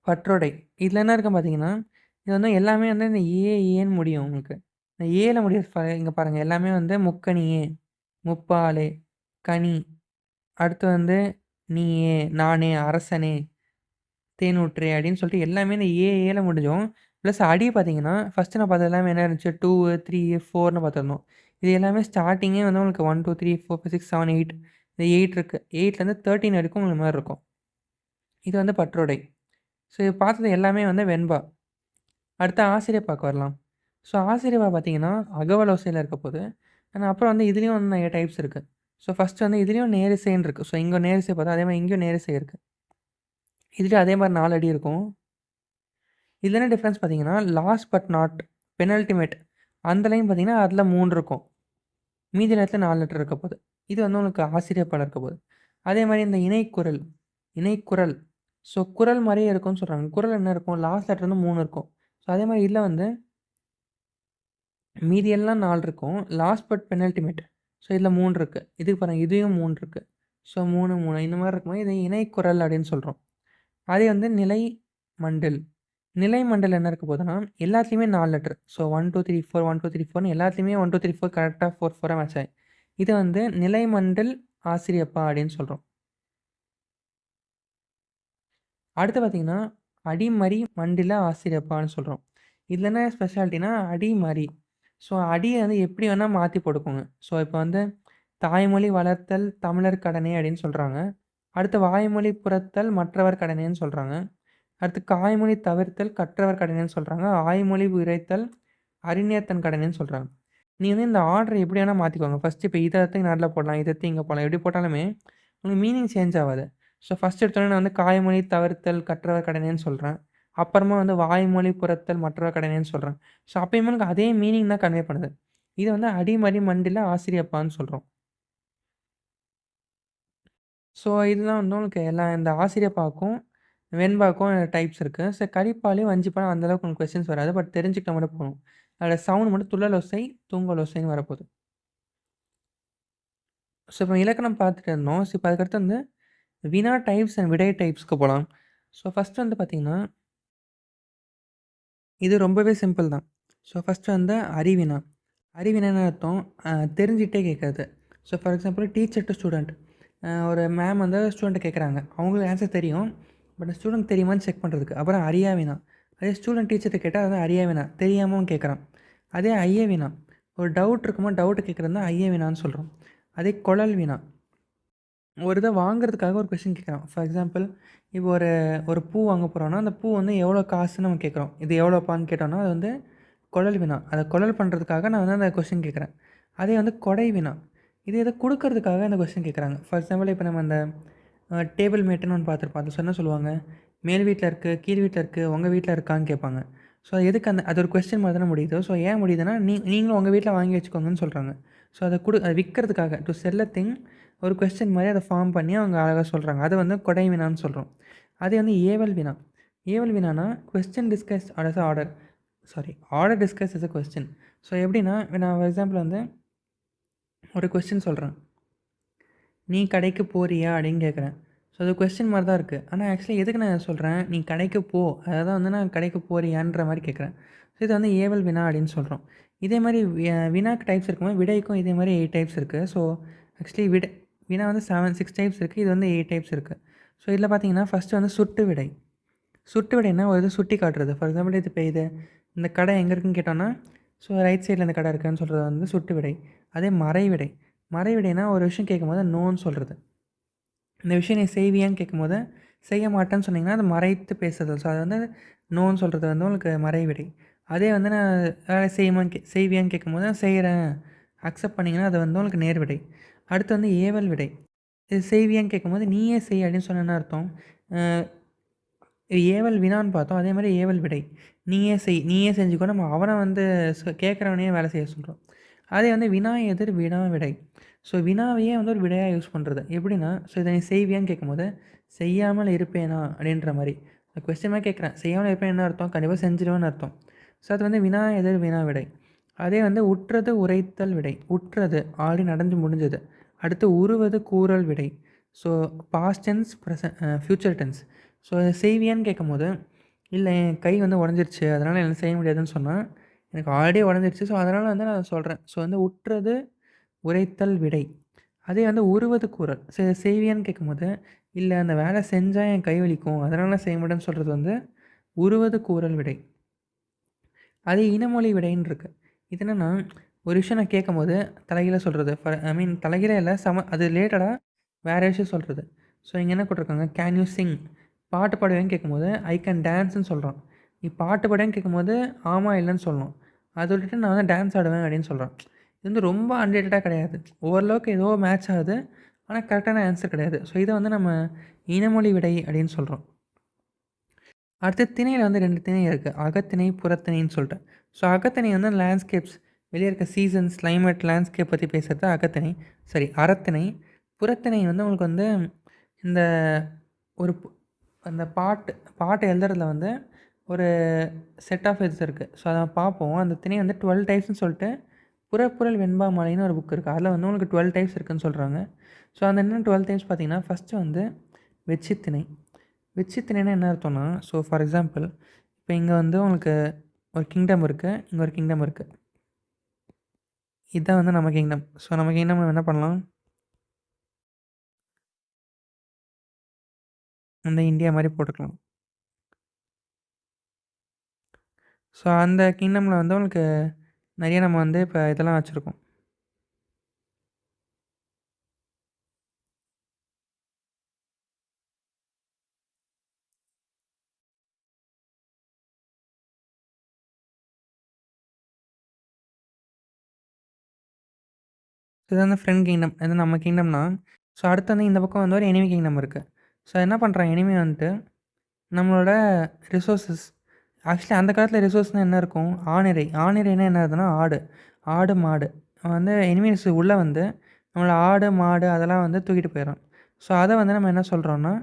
பற்றோடை. இதுல என்ன இருக்கும் பார்த்தீங்கன்னா, இது வந்து எல்லாமே வந்து இந்த ஏன்னு முடியும் உங்களுக்கு. இந்த ஏல முடியிற இங்க பாருங்க எல்லாமே வந்து முக்கணியே, முப்பாலே, கனி, அடுத்து வந்து நீயே, நானே, அரசனே, தேனூற்றே அப்படின்னு சொல்லிட்டு எல்லாமே இந்த ஏல முடிஞ்சும். ப்ளஸ் அடி பார்த்தீங்கன்னா, ஃபர்ஸ்ட்டு நான் பார்த்தது எல்லாமே என்ன இருந்துச்சு 2, 3, 4ன்னு பார்த்துருந்தோம். இது எல்லாமே ஸ்டார்ட்டிங்கே வந்து உங்களுக்கு 1, 2, 3, 4, 5, 6, 7, 8 இந்த 8 இருக்கு. 8லேருந்து 13 வரைக்கும் இந்த மாரி இருக்கும். இது வந்து பற்றோடை. ஸோ இது பார்த்தது எல்லாமே வந்து வெண்பா. அடுத்து ஆசிரியப்பாக்கு வரலாம். ஸோ ஆசிரியப்பா பார்த்தீங்கன்னா, அகவல் ஓசையில இருக்க போது. ஆனா அப்புறம் வந்து இதுலயும் வந்து நெறைய டைப்ஸ் இருக்கு. ஸோ ஃபர்ஸ்ட் வந்து இதுலயும் நேரிசைன்னு இருக்கு. ஸோ இங்க நேரிசை பார்த்தா அதே மாரி இங்கேயும் நேரிசை இருக்கு. இதுலயும் அதே மாரி 4 அடி இருக்கும். இதுல என்ன டிஃபரன்ஸ் பார்த்தீங்கன்னா, லாஸ்ட் பட் நாட் பெனல்டிமேட் அந்த லைன் பார்த்தீங்கன்னா, அதுல 3 இருக்கும். மீதி நேரத்துல 4 லெட்டர் இருக்க போது. இது வந்து உங்களுக்கு ஆசிரியப்பால இருக்க போது. அதே மாரி இந்த இணைக்குறள், இணைக்குறள். ஸோ குறள் மாரியே இருக்கும்னு சொல்றாங்க. குறள் என்ன இருக்கும்? லாஸ்ட் லெட்டர் வந்து 3 இருக்கும். ஸோ அதே மாரி இதுல வந்து மீதி எல்லாம் 4 இருக்கும். Last but penultimate. ஸோ இதில 3 இருக்கு. இதுக்கு பாருங்க இதையும் 3 இருக்கு. ஸோ 3, 3 இந்த மாரி இருக்கும்போது இதை இணைக்குறள் அப்படின்னு சொல்றோம். அதே வந்து நிலை மண்டில். நிலை மண்டல் என்ன இருக்க போகுதுன்னா, எல்லாத்துலயுமே 4 லெட்டர். ஸோ 1, 2, 3, 4 1, 2, 3, 4ன்னு எல்லாத்துலயுமே 1, 2, 3, 4 கரெக்ட்டா 4, 4ஆ மேட்ச் ஆயி. இத வந்து நிலை மண்டல் ஆசிரியப்பா அப்படின்னு சொல்றோம். அடுத்து பார்த்தீங்கன்னா, அடிமறி மண்டில ஆசிரியப்பான்னு சொல்றோம். இதுல என்ன ஸ்பெஷாலிட்டின்னா, அடிமறி. ஸோ அடிய வந்து எப்படி வேணா மாத்தி போட்டுக்கோங்க. ஸோ இப்ப வந்து தாய்மொழி வளர்த்தல் தமிழர் கடனே அப்படின்னு சொல்றாங்க. அடுத்து வாய்மொழி புரத்தல் மற்றவர் கடனேன்னு சொல்றாங்க. அடுத்து காய்மொழி தவிர்த்தல் கற்றவர் கடனேன்னு சொல்றாங்க. ஆய்மொழி உரைத்தல் அறிஞர் தன் கடனேன்னு சொல்றாங்க. நீ வந்து இந்த ஆர்டர் எப்படி வேணா மாத்திக்கோங்க. ஃபர்ஸ்ட் இப்ப இத எடுத்து நடுல போடலாம். இத எடுத்து இங்க போடலாம். எப்படி போட்டாலுமே உங்களுக்கு மீனிங் சேஞ்ச் ஆவாது. ஸோ ஃபர்ஸ்ட் எடுத்தோனே நான் வந்து காய்மொழி தவிர்த்தல் கற்றவர் கடனேன்னு சொல்றேன். அப்புறமா வந்து வாய்மொழி புரத்தல் மற்றவர் கடனேன்னு சொல்றேன். ஸோ அப்பயுமே எனக்கு அதே மீனிங் தான் கன்வே பண்ணுது. இது வந்து அடிமறி மண்டில ஆசிரியப்பான்னு சொல்றோம். ஸோ இதுதான் வந்து உங்களுக்கு எல்லா இந்த ஆசிரியப்பாக்கும், வெண்பாக்கும் டைப்ஸ் இருக்கு. ஸோ கலிப்பாலையும், வஞ்சிப்பாலையும் அந்த அளவுக்கு உங்களுக்கு கொஸ்டின்ஸ் வராது. பட் தெரிஞ்சுக்கிட்டா மட்டும் போதும். அதோட சவுண்ட் மட்டும் துள்ளல் ஓசை, தூங்கல் ஓசைன்னு வரப்போது. ஸோ இப்போ இலக்கணம் பார்த்துட்டு இருந்தோம். ஸோ இப்போ அதுக்கடுத்து வந்து வினா டைப்ஸ் அண்ட் விடை டைப்ஸ்க்கு போலாம். ஸோ ஃபர்ஸ்ட் வந்து பார்த்தீங்கன்னா, இது ரொம்பவே சிம்பிள் தான். ஸோ ஃபர்ஸ்ட் வந்து அறிவினா. அறிவினான்னு அர்த்தம் தெரிஞ்சுக்கிட்டே கேட்கறது. So for example teacher to student. ஒரு மேம் வந்து ஸ்டூடெண்ட்ட கேட்குறாங்க. அவங்களுக்கு ஆன்சர் தெரியும். பட் ஸ்டூடெண்ட் தெரியுமான்னு செக் பண்ணுறதுக்கு. அப்புறம் அறியா வினா. அதே ஸ்டூடெண்ட் டீச்சர்ட்ட கேட்டா அது அறியா வினா. தெரியாமவும் கேட்குறான். அதே ஐய வினா. ஒரு டவுட் இருக்குமா டவுட் கேட்குறது தான் ஐய வினான்னு சொல்றோம். அதே குழல் வினா. ஒரு இத வாங்குறதுக்காக ஒரு கொஸ்டின் கேட்குறான். ஃபார் எக்ஸாம்பிள் இப்போ ஒரு ஒரு பூ வாங்க போறோம்னா, அந்த பூ வந்து எவ்வளோ காசுன்னு நம்ம கேட்குறோம். இது எவ்வளோப்பான்னு கேட்டோம்னா, அது வந்து குழல் வினா. அத குழல் பண்ணுறதுக்காக நான் வந்து அந்த கொஸ்டின் கேட்குறேன். அதே வந்து கொடை வினா. இது எதோ குடுக்கறதுக்காக அந்த கொஸ்டின் கேட்குறாங்க. ஃபார் எக்ஸாம்பிள் இப்போ நம்ம அந்த டேபிள் மேட்டுன்னு ஒண்ணு பார்த்துருப்போம். அது என்ன சொல்லுவாங்க? மேல் வீட்ல இருக்கு, கீழ் வீட்ல இருக்கு, உங்க வீட்ல இருக்கான்னு கேட்பாங்க. ஸோ எதுக்கு அது ஒரு கொஸ்டின் மாரி தானே முடியுது. ஸோ ஏன் முடியுதுன்னா, நீங்களும் உங்க வீட்ல வாங்கி வச்சுக்கோங்கன்னு சொல்றாங்க. ஸோ அத விக்கிறதுக்காக டூ செல் அ திங் ஒரு கொஸ்டின் மாரி அத ஃபார்ம் பண்ணி அவங்க அழகா சொல்றாங்க. அது வந்து கொடை வினான்னு சொல்றோம். அதே வந்து ஏவல் வினா. ஏவல் வினானா question discussed as a order. Sorry order discuss as a question. So எப்படின்னா, நான் ஃபார் எக்ஸாம்பிள் வந்து ஒரு கொஸ்டின் சொல்றேன். "நீ கடைக்கு போறியா?" அப்படின்னு கேட்குறேன். ஸோ அது கொஸ்டின் மாரி தான் இருக்கு. ஆனா ஆக்சுவலி எதுக்கு நான் சொல்றேன், "நீ கடைக்கு போ." அதாவது வந்து நான் கடைக்கு போறியான்ற மாரி கேட்குறேன். ஸோ இது வந்து ஏவல் வினா அப்படின்னு சொல்றோம். இதே மாரி வினாக்கு டைப்ஸ் இருக்கும்போது, விடைக்கும் இதே மாரி 8 டைப்ஸ் இருக்கு. ஸோ ஆக்சுவலி வினா வந்து 6 டைப்ஸ் இருக்கு. இது வந்து 8 டைப்ஸ் இருக்கு. ஸோ இதில பார்த்தீங்கன்னா, ஃபர்ஸ்ட்டு வந்து சுட்டு விடை. சுட்டு விடைனா ஒரு இது சுட்டி காட்டுறது. ஃபார் எக்ஸாம்பிள் இது இப்போ இந்த கடை எங்கே இருக்குன்னு கேட்டோம்னா, ஸோ ரைட் சைடில இந்த கடை இருக்குன்னு சொல்றது வந்து சுட்டு விடை. அதே மறைவிடை. மறைவிடைனா ஒரு விஷயம் கேட்கும்போது நோன்னு சொல்றது. இந்த விஷயம் நீ செய்வியான்னு கேட்கும்போது, செய்ய மாட்டேன்னு சொன்னீங்கன்னா, அது மறைத்து பேசுறது. ஸோ அது வந்து நோன்னு சொல்றது வந்து உங்களுக்கு மறைவிடை. அதே வந்து நான் வேலை செய்வியான்னு கேட்கும்போது, நான் செய்றேன். அக்செப்ட் பண்ணீங்கன்னா, அது வந்து உங்களுக்கு நேர்விடை. அடுத்து வந்து ஏவல் விடை. இது செய்வியான்னு கேட்கும்போது, நீயே செய் அப்படின்னு சொன்னா என்ன அர்த்தம்? அ ஏவல் வினான்னு பார்த்தோம். அதே மாரி ஏவல் விடை. நீயே செய், நீயே செஞ்சுக்கோ நம்ம அவன வந்து கேட்குறவனையே வேலை செய்ய சொல்றோம். அதே வந்து வினா எதிர் வினா விடை. ஸோ வினாவையே வந்து ஒரு விடையா யூஸ் பண்றது. எப்படின்னா, ஸோ இத நீ செய்வியான்னு கேட்கும்போது, செய்யாமல் இருப்பேனா? அப்படின்ற மாரி. கொஸ்டின் மாரி கேட்குறேன். செய்யாமல் இருப்பேன் என்ன அர்த்தம்? கண்டிப்பா செஞ்சுருவேன்னு அர்த்தம். ஸோ அது வந்து வினா எதிர் வினா விடை. அதே வந்து உற்றது உரைத்தல் விடை. உற்றது ஆல்ரெடி நடந்து முடிஞ்சது. அடுத்து உறுவது கூறல் விடை. So past tense, future tense. So செய்வியான்னு கேட்கும்போது, இல்ல என் கை வந்து உடைஞ்சிருச்சு. அதனால என்னால செய்ய முடியாதுன்னு சொன்னா, எனக்கு ஆல்ரெடி உடைஞ்சிருச்சு. ஸோ அதனால வந்து நான் சொல்றேன். ஸோ வந்து உற்றது உரைத்தல் விடை. அதே வந்து உறுவது கூறல். செய்வியான்னு கேட்கும்போது, இல்ல அந்த வேலை செஞ்சா என் கை வலிக்கும். அதனால செய்ய மாட்டேன்னு சொல்றது வந்து உறுவது கூறல் விடை. அதே இனமொழி விடைன்னு இருக்கு. இது என்னன்னா, ஒரு விஷயம் நான் கேட்கும்போது தலைகீழா சொல்றது. ஐ மீன் தலைகீழா இல்ல. அது ரிலேட்டடா வேற விஷயம் சொல்றது. ஸோ இங்க என்ன குடுத்துருக்காங்க, கேன் யூ சிங்? பாட்டு பாடுவியான்னு கேட்கும்போது, ஐ கேன் டான்ஸ்ன்னு சொல்றோம். நீ பாட்டு பாடுவியான்னு கேட்கும்போது, ஆமா, இல்லன்னு சொல்லணும். அத விட்டுட்டு நான் வந்து டான்ஸ் ஆடுவேன் அப்படின்னு சொல்றான். இது வந்து ரொம்ப அன்ரிலேட்டடா கிடையாது. ஓரளவுக்கு ஏதோ மேட்ச் ஆகுது. ஆனா கரெக்ட்டான ஆன்சர் கிடையாது. ஸோ இத வந்து நம்ம இனமொழி விடை அப்படின்னு சொல்றோம். அடுத்து திணையில வந்து 2 திணை இருக்கு. அகத்திணை, புறத்திணைன்னு சொல்லிட்டு. ஸோ அகத்திணை வந்து லேண்ட்ஸ்கேப்ஸ் வெளிய இருக்க சீசன்ஸ், கிளைமேட், லேண்ட்ஸ்கேப் பத்தி பேசுறது அகத்திணை. சரி அறத்திணை. புறத்திணை வந்து உங்களுக்கு வந்து இந்த ஒரு அந்த பாட்டு எழுதுறதுல வந்து ஒரு செட் ஆஃப் இது இருக்கு. ஸோ அத பார்ப்போம். அந்த திணை வந்து 12 டைப்ஸ்ன்னு சொல்லிட்டு புறப்புறல் வெண்பா மாலைன்னு ஒரு புக் இருக்கு. அதில வந்து உங்களுக்கு 12 டைப்ஸ் இருக்குன்னு சொல்றாங்க. ஸோ அந்த என்ன 12 டைப்ஸ் பார்த்தீங்கன்னா, ஃபர்ஸ்ட்டு வந்து வெட்சித்திணை. வெட்சித்திணைன்னா என்ன அர்த்தம்னா, ஸோ ஃபார் எக்ஸாம்பிள் இப்போ இங்கே வந்து உங்களுக்கு ஒரு கிங்டம் இருக்குது, இங்கே ஒரு கிங்டம் இருக்குது. இதுதான் வந்து நம்ம கிங்டம். ஸோ நம்ம கிங்டம் நம்ம என்ன பண்ணலாம், இந்த இந்தியா மாதிரி போட்டுக்கலாம். ஸோ அந்த கிங்டமில் வந்து உங்களுக்கு நிறைய நம்ம வந்து இப்போ இதெல்லாம் வச்சுருக்கோம். இது வந்து ஃப்ரெண்ட் கிங்டம். இது நம்ம கிங்டம்னா, ஸோ அடுத்து வந்து இந்த பக்கம் வந்து ஒரு எனிமி கிங்டம் இருக்குது. ஸோ என்ன பண்ணுறான் எனிமி வந்துட்டு நம்மளோட ரிசோர்ஸஸ், ஆக்சுவலி அந்த காலத்தில் ரிசோர்ஸ்னால் என்ன இருக்கும், ஆணிரை. ஆணிரைனா என்ன ஆகுதுன்னா ஆடு, ஆடு மாடு. அவன் வந்து எனிமீஸ் உள்ளே வந்து நம்மளோட ஆடு மாடு அதெல்லாம் வந்து தூக்கிட்டு போயிடும். ஸோ அதை வந்து நம்ம என்ன சொல்கிறோன்னா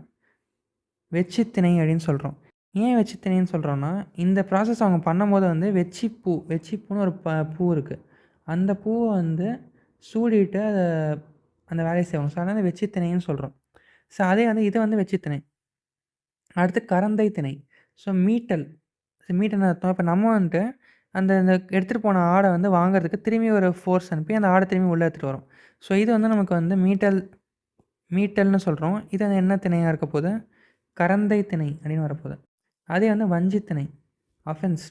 வெச்சித்திணை அப்படின்னு சொல்கிறோம். ஏன் வெச்சித்திணைன்னு சொல்கிறோன்னா, இந்த ப்ராசஸ் அவங்க பண்ணும்போது வந்து வெச்சிப்பூ, வெச்சிப்பூன்னு ஒரு பூ இருக்குது. அந்த பூவை வந்து சூடிட்டு அதை அந்த வேலையை செய்வாங்க. ஸோ அதனால் வெச்சித்திணைன்னு சொல்கிறோம். ஸோ அதே வந்து இது வந்து வெச்சித்திணை. அடுத்து கரந்தை திணை. ஸோ மீட்டல், மீட்டல்னு அர்த்தம். இப்போ நம்ம வந்துட்டு அந்த இந்த எடுத்துகிட்டு போன ஆடை வந்து வாங்குறதுக்கு திரும்பி ஒரு ஃபோர்ஸ் அனுப்பி அந்த ஆடை திரும்பி உள்ளே எடுத்துகிட்டு வரோம். ஸோ இது வந்து நமக்கு வந்து மீட்டல்னு சொல்கிறோம். இது வந்து என்ன திணையாக இருக்க போகுது, கரந்தை திணை அப்படின்னு வரப்போகுது. அதே வந்து வஞ்சித்திணை, அஃபென்ஸ்.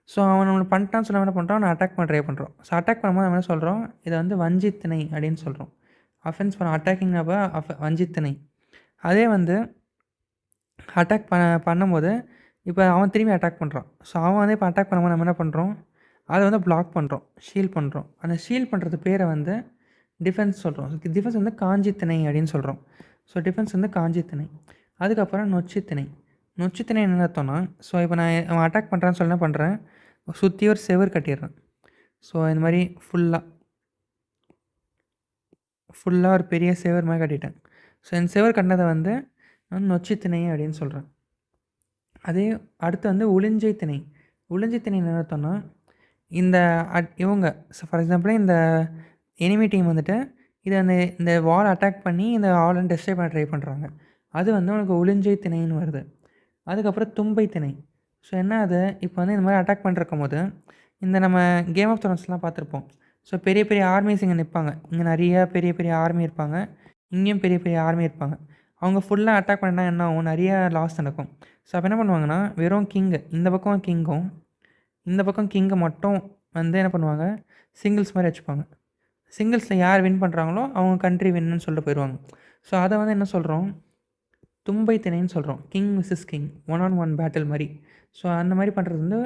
ஸோ அவன் நம்மளை பண்ணிட்டான்னு சொல்லி என்ன பண்ணுறோம், அவனை அட்டாக் பண்ண ட்ரை பண்ணுறோம். ஸோ அட்டாக் பண்ணும்போது நம்ம என்ன சொல்கிறோம், இதை வந்து வஞ்சித்திணை அப்படின்னு சொல்கிறோம். அஃபென்ஸ் பண்ண அட்டாக்கிங் அப்போ வஞ்சித்திணை. அதே வந்து அட்டாக் பண்ணும்போது இப்போ அவன் திரும்பி அட்டாக் பண்ணுறான். ஸோ அவன் வந்து இப்போ அட்டாக் பண்ணும்போது நம்ம என்ன பண்ணுறோம், அதை வந்து பிளாக் பண்ணுறோம், ஷீல்ட் பண்ணுறோம். அந்த ஷீல்ட் பண்ணுறது பேரை வந்து டிஃபென்ஸ் சொல்கிறோம். டிஃபென்ஸ் வந்து காஞ்சித்திணை அப்படின்னு சொல்கிறோம். ஸோ டிஃபென்ஸ் வந்து காஞ்சித்திணை. அதுக்கப்புறம் நொச்சித்திணை. நொச்சித்திணை என்ன அர்த்தம்னா, ஸோ இப்போ நான் அவன் அட்டாக் பண்ணுறான்னு சொல்லி என்ன பண்ணுறேன், சுற்றி ஒரு செவர் கட்டிடுறேன். ஸோ இந்த மாதிரி ஃபுல்லாக ஒரு பெரிய செவர் மாதிரி கட்டிட்டேன். ஸோ இந்த செவர் கட்டினதை வந்து நான் நொச்சித்திணை அப்படின்னு சொல்கிறேன். அதே அடுத்து வந்து உளிஞ்சை திணை. உளிஞ்சை திணை என்ன அர்த்தம்னா, இந்த இவங்க ஃபார் எக்ஸாம்பிள் இந்த எனிமி டீம் வந்துட்டு இதை அந்த இந்த வால் அட்டாக் பண்ணி இந்த வாலை டெஸ்ட்ராய் பண்ண ட்ரை பண்ணுறாங்க. அது வந்து உனக்கு உளிஞ்சை திணைன்னு வருது. அதுக்கப்புறம் தும்பை திணை. ஸோ என்ன அது, இப்போ வந்து இந்த மாதிரி அட்டாக் பண்ணிருக்கும் போது இந்த நம்ம கேம் ஆஃப் த்ரோன்ஸ்லாம் பார்த்துருப்போம். ஸோ பெரிய பெரிய ஆர்மிஸ் இங்கே நிற்பாங்க. இங்கே நிறையா பெரிய பெரிய ஆர்மி இருப்பாங்க, இங்கேயும் பெரிய பெரிய ஆர்மி இருப்பாங்க. அவங்க ஃபுல்லாக அட்டாக் பண்ணா என்ன ஆகும், நிறையா லாஸ் நடக்கும். ஸோ அப்போ என்ன பண்ணுவாங்கன்னா, வெறும் கிங்கு இந்த பக்கம் கிங்கும் இந்த பக்கம் கிங்கை மட்டும் வந்து என்ன பண்ணுவாங்க, சிங்கிள்ஸ் மாதிரி வச்சுப்பாங்க. சிங்கிள்ஸில் யார் வின் பண்ணுறாங்களோ அவங்க கண்ட்ரி வின்னு சொல்லிட்டு போயிடுவாங்க. ஸோ அதை வந்து என்ன சொல்கிறோம், தும்பை திணைன்னு சொல்கிறோம். King versus king, 1-on-1 battle மாதிரி. ஸோ அந்த மாதிரி பண்ணுறது வந்து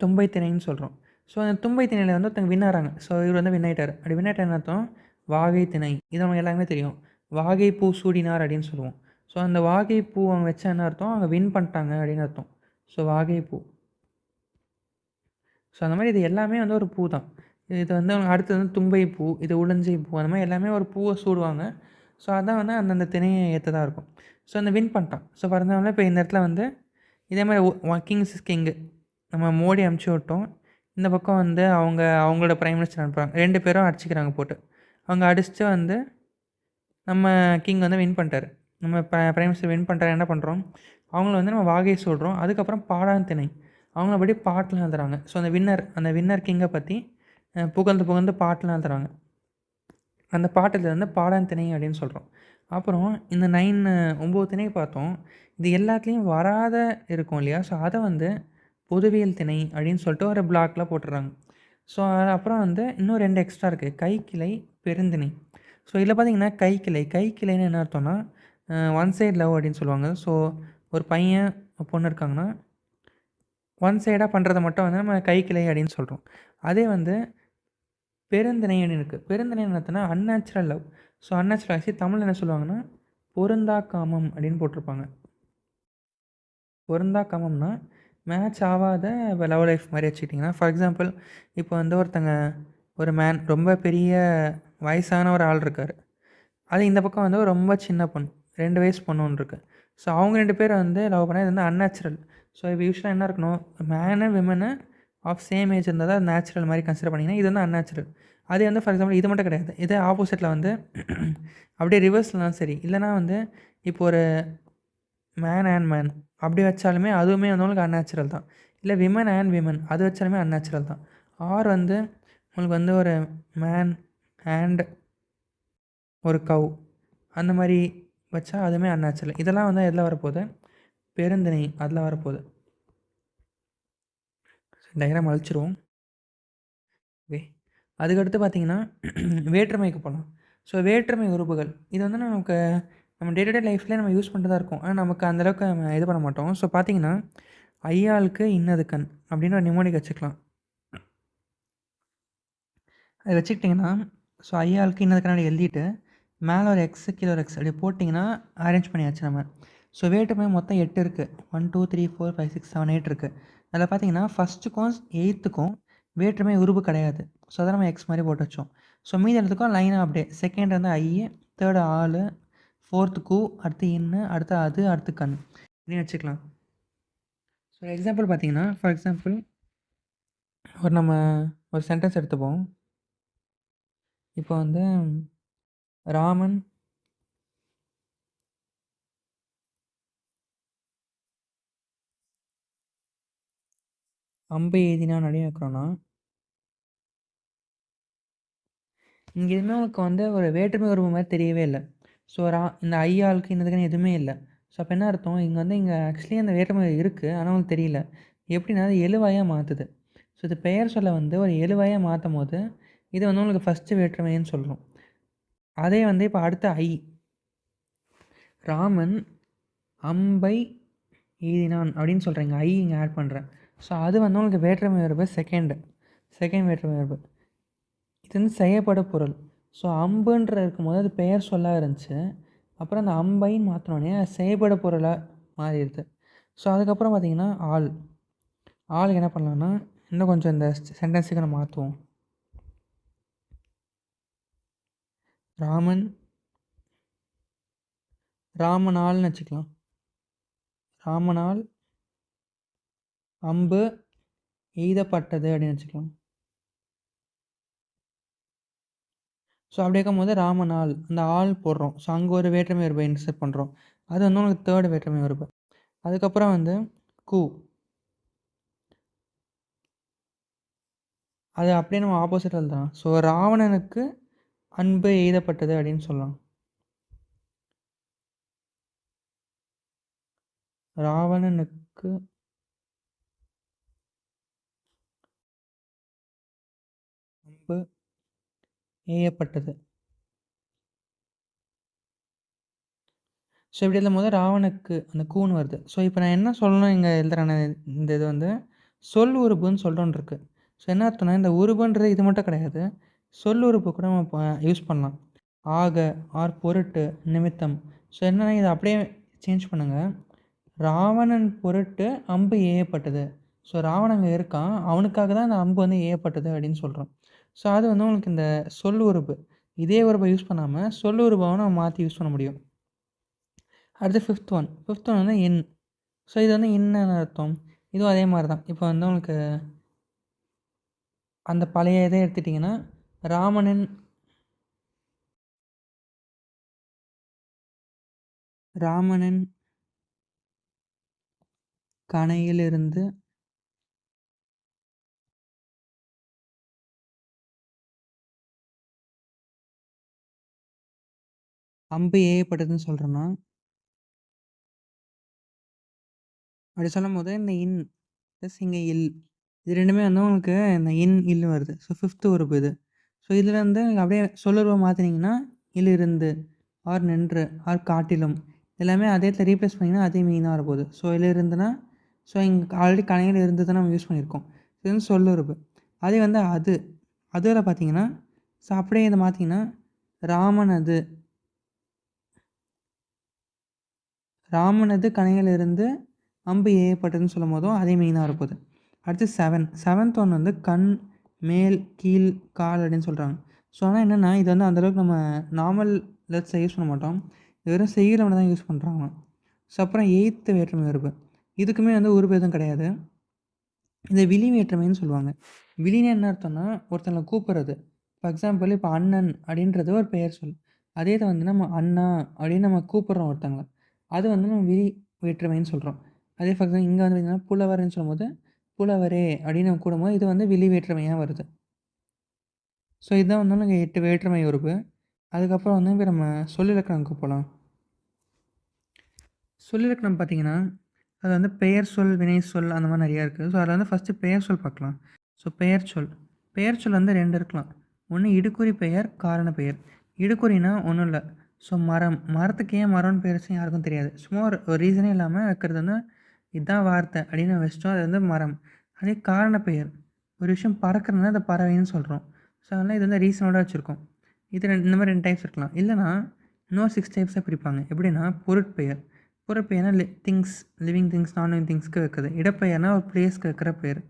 தும்பை திணைன்னு சொல்கிறோம். ஸோ அந்த தும்பை திணையில் வந்து ஒருத்தங்க வின் ஆகிறாங்க. ஸோ இவர் வந்து வின் ஆகிட்டார். அப்படி வின் ஆகிட்டார் என்ன அர்த்தம், வாகை திணை. இது அவங்க எல்லாருமே தெரியும். வாகை பூ சூடினார் அப்படின்னு சொல்லுவோம். ஸோ அந்த வாகை பூ அவங்க வச்சா என்ன அர்த்தம், அவங்க வின் பண்ணிட்டாங்க அப்படின்னு அர்த்தம். ஸோ வாகை பூ. ஸோ அந்த மாதிரி இது எல்லாமே வந்து ஒரு பூ தான். இது வந்து அடுத்தது வந்து தும்பை பூ, இது உளிஞ்சை பூ, அந்த மாதிரி எல்லாமே ஒரு பூவை சூடுவாங்க. ஸோ அதான் வந்து அந்தந்த திணையை ஏற்றதாக இருக்கும். ஸோ அந்த வின் பண்ணிட்டான். ஸோ ஃபார் எக்ஸாம்பிள் இப்போ இந்த இடத்துல வந்து இதே மாதிரி கிங் இஸ் கிங்கு நம்ம மோடி அனுப்பிச்சி விட்டோம். இந்த பக்கம் வந்து அவங்களோட பிரைம் மினிஸ்டர் அனுப்புகிறாங்க. 2 பேரும் அடிச்சிக்கிறாங்க போட்டு. அவங்க அடிச்சுட்டு வந்து நம்ம கிங் வந்து வின் பண்ணிட்டார். நம்ம பிரைம் மினிஸ்டர் வின் பண்ணிட்டார். என்ன பண்ணுறோம், அவங்கள வந்து நம்ம வாகை சொல்கிறோம். அதுக்கப்புறம் பாடான் திணை. அவங்கள பற்றி பாட்டெலாம் எழுதுறாங்க. ஸோ அந்த வின்னர் கிங்கை பற்றி புகழ்ந்து புகழ்ந்து பாட்டெலாம் எழுதுறாங்க. அந்த பாட்டில் வந்து பாடான் திணை அப்படின்னு சொல்கிறோம். அப்புறம் இந்த 9 திணை பார்த்தோம். இது எல்லாத்துலேயும் வராத இருக்கும் இல்லையா, ஸோ அதை வந்து பொதுவியல் திணை அப்படின்னு சொல்லிட்டு ஒரு பிளாக்ல போட்டுடுறாங்க. ஸோ அப்புறம் வந்து இன்னும் 2 எக்ஸ்ட்ரா இருக்குது, கைக்கிளை பெருந்திணை. ஸோ இதில் பார்த்தீங்கன்னா கைக்கிளைன்னு என்ன அர்த்தம்னா ஒன் சைடு லவ் அப்படின்னு சொல்லுவாங்க. ஸோ ஒரு பையன் பொண்ணு இருக்காங்கன்னா ஒன் சைடாக பண்ணுறத மட்டும் வந்து நம்ம கைக்கிளை அப்படின்னு சொல்கிறோம். அதே வந்து பெருந்திணை அப்படின்னு இருக்குது. பெருந்திணை என்னத்துனா unnatural love. So unnatural actually தமிழில் என்ன சொல்லுவாங்கன்னா பொருந்தா காமம் அப்படின்னு போட்டிருப்பாங்க. பொருந்தா காமம்னா மேட்ச் ஆகாத லவ் லைஃப் மாதிரி வச்சுக்கிட்டிங்கன்னா, ஃபார் எக்ஸாம்பிள் இப்போ வந்து ஒரு மேன் ரொம்ப பெரிய வயசான ஒரு ஆள் இருக்கார். அது இந்த பக்கம் வந்து ரொம்ப சின்ன பொண்ணு, 2 வயசு பொண்ணு ஒன்று இருக்குது. ஸோ அவங்க 2 பேரும் வந்து லவ் பண்ணால் இது வந்து அன்நேச்சுரல். ஸோ இப்போ யூஸ்வலாக என்ன இருக்கணும், man woman of same age இருந்தால் தான் நேச்சுரல் மாதிரி கன்சிடர் பண்ணிங்கன்னா, இது வந்து அன்நேச்சுரல். அதே வந்து ஃபார் எக்ஸாம்பிள் இது மட்டும் கிடையாது, இதே ஆப்போசிட்டில் வந்து அப்படியே ரிவர்ஸ்லாம் சரி இல்லைனா வந்து இப்போ ஒரு மேன் அப்படி வச்சாலுமே அதுவுமே வந்து உங்களுக்கு அன்நேச்சுரல் தான். இல்ல விமன் அண்ட் விமன் அது வச்சாலுமே அன்நேச்சுரல் தான். ஆர் வந்து உங்களுக்கு வந்து ஒரு மேன் அண்ட் ஒரு கவ் அந்த மாரி வச்சா அதுவுமே அன்நேச்சுரல். இதெல்லாம் வந்து எதில வரப்போது? பெருந்திணை அதில வரப்போது. டயக்ராம் அழிச்சிருவோம். ஓகே. அதுக்கடுத்து பார்த்தீங்கன்னா, வேற்றுமைக்கு போலாம். ஸோ வேற்றுமை உறுப்புகள். இது வந்து நமக்கு நம்ம டே டு டே லைஃப்லயே நம்ம யூஸ் பண்ணிட்டு தான் இருக்கோம். ஆனா நமக்கு அந்த அளவுக்கு நம்ம இது பண்ண மாட்டோம். ஸோ பார்த்தீங்கன்னா, "ஐயாளுக்கு இன்னது கண்" அப்படின்னு ஒரு நிமோனிக் வச்சுக்கலாம். அது வச்சுக்கிட்டிங்கன்னா, ஸோ ஐயாளுக்கு இன்னது கண்ணாடி எழுதிட்டு, மேலே ஒரு எக்ஸ், கீழே ஒரு எக்ஸ் அப்படி போட்டிங்கன்னா, அரேஞ்ச் பண்ணியாச்சு நம்ம. ஸோ வேற்றுமை மொத்தம் 8 இருக்கு. 1, 2, 3, 4, 5, 6, 7, 8 இருக்கு. அதில பார்த்தீங்கன்னா, ஃபர்ஸ்ட்டுக்கும் 8த்துக்கும் வேற்றுமை உருபு கிடையாது. ஸோ அத நம்ம எக்ஸ் மாரி போட்டு வச்சோம். ஸோ மீதி எல்லாத்துக்கும் லைனா அப்படியே. செகண்ட் வந்து ஐ, தேர்டு ஆளு, ஃபோர்த்து கு, அடுத்து இன்னு, அடுத்து அது, அடுத்து கண். இப்படின்னு வச்சுக்கலாம். ஸோ எக்ஸாம்பிள் பார்த்தீங்கன்னா, ஃபார் எக்ஸாம்பிள் நம்ம ஒரு சென்டென்ஸ் எடுத்துப்போம். இப்போ வந்து ராமன் அம்பு எய்தினான் அப்படின்னு வைக்கிறோன்னா, இங்க எதுவுமே உங்களுக்கு வந்து ஒரு வேற்றுமை உருவு மாரி தெரியவே இல்ல. ஸோ இந்த ஐ ஆளுக்கு இன்னதுக்குன்னு எதுவுமே இல்ல. ஸோ அப்போ என்ன அர்த்தம்? இங்க ஆக்சுவலி அந்த வேற்றுமை இருக்கு. ஆனா உங்களுக்கு தெரியல. எப்படின்னா அது எழுவாயா மாத்துது. ஸோ இது பெயர் சொல்ல வந்து ஒரு எழுவாயா மாத்தும்போது, இது வந்து உங்களுக்கு ஃபர்ஸ்ட்டு வேற்றுமைன்னு சொல்றோம். அதே வந்து இப்போ அடுத்த ஐ. ராமன் அம்பை எய்தினான் அப்படின்னு சொல்றேங்க. ஐ இங்க ஆட் பண்றேன். ஸோ அது வந்து உங்களுக்கு வேற்றுமை உறவு செகண்ட் வேற்றுமை உறவு. இது வந்து செய்யப்படும் பொருள். ஸோ அம்புன்ற இருக்கும்போது அது பெயர் சொல்லா இருந்துச்சு. அப்புறம் அந்த அம்பைன்னு மாத்துனோனே அது செய்யப்படும் பொருளா மாறிடுது. ஸோ அதுக்கப்புறம் பார்த்தீங்கன்னா, ஆள். ஆளுக்கு என்ன பண்ணலான்னா, இன்னும் கொஞ்சம் இந்த சென்டென்ஸுக்கு நம்ம மாத்துவோம். ராமன் ராமனால்னு வச்சுக்கலாம். ராமனால் அம்பு எய்தப்பட்டது அப்படின்னு வச்சுக்கலாம். ஸோ அப்படி இருக்கும்போது ராமனால் அந்த ஆள் போடுறோம். ஸோ அங்கே ஒரு வேற்றுமை உறவை இன்சர்ட் பண்ணுறோம். அது வந்து உங்களுக்கு தேர்டு வேற்றுமை உறவு. அதுக்கப்புறம் வந்து கு. அது அப்படியே நம்ம ஆப்போசிட் எழுதலாம். ஸோ ராவணனுக்கு அன்பு எய்தப்பட்டது அப்படின்னு சொல்லலாம். ராவணனுக்கு அம்பு எய்யப்பட்டது. ஸோ இப்படி எழுதும்போது ராவணுக்கு அந்த கூன்னு வருது. ஸோ இப்போ நான் என்ன சொல்லணும் இங்கே எழுதுறேன்னா, இந்த இது வந்து சொல் உருபுன்னு சொல்லிட்டு இருக்கு. ஸோ என்ன அர்த்தம்னா, இந்த உருபுன்றது இது மட்டும் கிடையாது. சொல் உறுப்பு கூட நம்ம யூஸ் பண்ணலாம். ஆக, ஆர் பொருட்டு, நிமித்தம். ஸோ என்னன்னா இதை அப்படியே சேஞ்ச் பண்ணுங்க. ராவணன் பொருட்டு அம்பு ஏயப்பட்டது. ஸோ ராவணன் அங்கே இருக்கான். அவனுக்காக தான் அந்த அம்பு வந்து ஏயப்பட்டது அப்படின்னு சொல்கிறோம். ஸோ அது வந்து உங்களுக்கு இந்த சொல் உருபு. இதே உருபை யூஸ் பண்ணாமல் சொல் உருபாவை நம்ம மாற்றி யூஸ் பண்ண முடியும். அடுத்து ஃபிஃப்த் ஒன் வந்து இன். ஸோ இது வந்து இன்னன்னு அர்த்தம். இதுவும் அதே மாதிரி தான். இப்போ வந்து உங்களுக்கு அந்த பழைய இதை எடுத்துட்டிங்கன்னா, ராமனின் ராமனின் கணையிலிருந்து அம்பு ஏயப்பட்டதுன்னு சொல்கிறோன்னா, அப்படி சொல்லும்போது இந்த இன் ப்ளஸ் இங்கே இல். இது 2மே வந்து உங்களுக்கு இந்த இன், இல் வருது. ஸோ ஃபிஃப்த் உறுப்பு இது. ஸோ இதில வந்து நீங்க அப்படியே சொல்லுருவம் மாத்துனீங்கன்னா, இலிருந்து, ஆர் நின்று, ஆர் காட்டிலும் எல்லாமே அதே இடத்துல ரீப்ளேஸ் பண்ணிங்கன்னா, அதே மீனிங் தான் வரப்போகுது. ஸோ இலிருந்துனா, ஸோ இங்க ஆல்ரெடி கணையில இருந்து தான் நம்ம யூஸ் பண்ணியிருக்கோம். இது வந்து சொல்லுறுப்பு. அதே வந்து அது. அதுல பார்த்தீங்கன்னா, ஸோ அப்படியே இத மாத்தீங்கன்னா, ராமனது ராமனது கணையிலிருந்து அம்பு ஏயப்பட்டதுன்னு சொல்லும்போதும் அதே மீனிங் தான் வரப்போகுது. அடுத்து 7த் ஒன் வந்து கண், மேல், கீழ், கால் அப்படின்னு சொல்கிறாங்க. ஸோ ஆனால் என்னென்னா இது வந்து அந்தளவுக்கு நம்ம நார்மல் லெட்ஸில் யூஸ் பண்ண மாட்டோம். இது வெறும் செய்யுள்ல மட்டும் தான் யூஸ் பண்ணுறாங்க. ஸோ அப்புறம் 8த் வேற்றுமை உருபு. இதுக்குமே வந்து உருபு எதுவும் கிடையாது. இதை விழி வேற்றுமைன்னு சொல்லுவாங்க. விழின்னா என்ன அர்த்தம்னா ஒருத்தங்களை கூப்பிட்றது. ஃபார் எக்ஸாம்பிள் இப்போ அண்ணன் அப்படின்றது ஒரு பெயர் சொல். அதே இதை வந்து நம்ம அண்ணா அப்படின்னு நம்ம கூப்பிட்றோம் ஒருத்தங்கள. அது வந்து நம்ம விழி வேற்றுமைன்னு சொல்கிறோம். அதே ஃபார் எக்ஸாம்பிள் இங்கே வந்து பார்த்தீங்கன்னா புலவர்ன்னு சொல்லும்போது புலவரே அப்படின்னு நம்ம கூடும்போது இது வந்து விழி வேற்றுமையாக வருது. ஸோ இதுதான் வந்து நாங்கள் 8 வேற்றுமை உறுப்பு. அதுக்கப்புறம் வந்து இப்போ நம்ம சொல்லிலக்கணம்க்கு போகலாம். சொல்லிலக்கணம் பார்த்தீங்கன்னா, அது வந்து பெயர் சொல், வினை சொல் அந்த மாதிரி நிறையா இருக்குது. ஸோ அதில் வந்து ஃபஸ்ட்டு பெயர் சொல் பார்க்கலாம். ஸோ பெயர் சொல். பெயர் சொல் வந்து 2 இருக்கலாம். ஒன்று இடுக்குறி பெயர், காரண பெயர். இடுக்குறினா ஒன்றும் இல்லை. ஸோ மரம். மரத்துக்கு ஏன் மரம்னு பேர் வச்சும் யாருக்கும் தெரியாது. சும்மா ஒரு ரீசனே இல்லாமல் வைக்கிறது வந்து இதுதான் வார்த்தை அப்படின்னு வச்சிட்டோம். அது வந்து மரம். அதே காரண பெயர். ஒரு விஷயம் பறக்கிறதுனா அதை பறவைன்னு சொல்கிறோம். ஸோ அதனால் இது வந்து ரீசனோட வச்சுருக்கோம். இது இந்த மாதிரி 2 டைப்ஸ் இருக்கலாம். இல்லைனா இன்னொரு 6 டைப்ஸாக பிரிப்பாங்க. எப்படின்னா பொருட்பெயர். பொருட்பெயர்னா things, living things, non living திங்ஸ்க்கு வைக்கிறது. இடப்பெயர்னா ஒரு பிளேஸ்க்கு வைக்கிற பெயர்.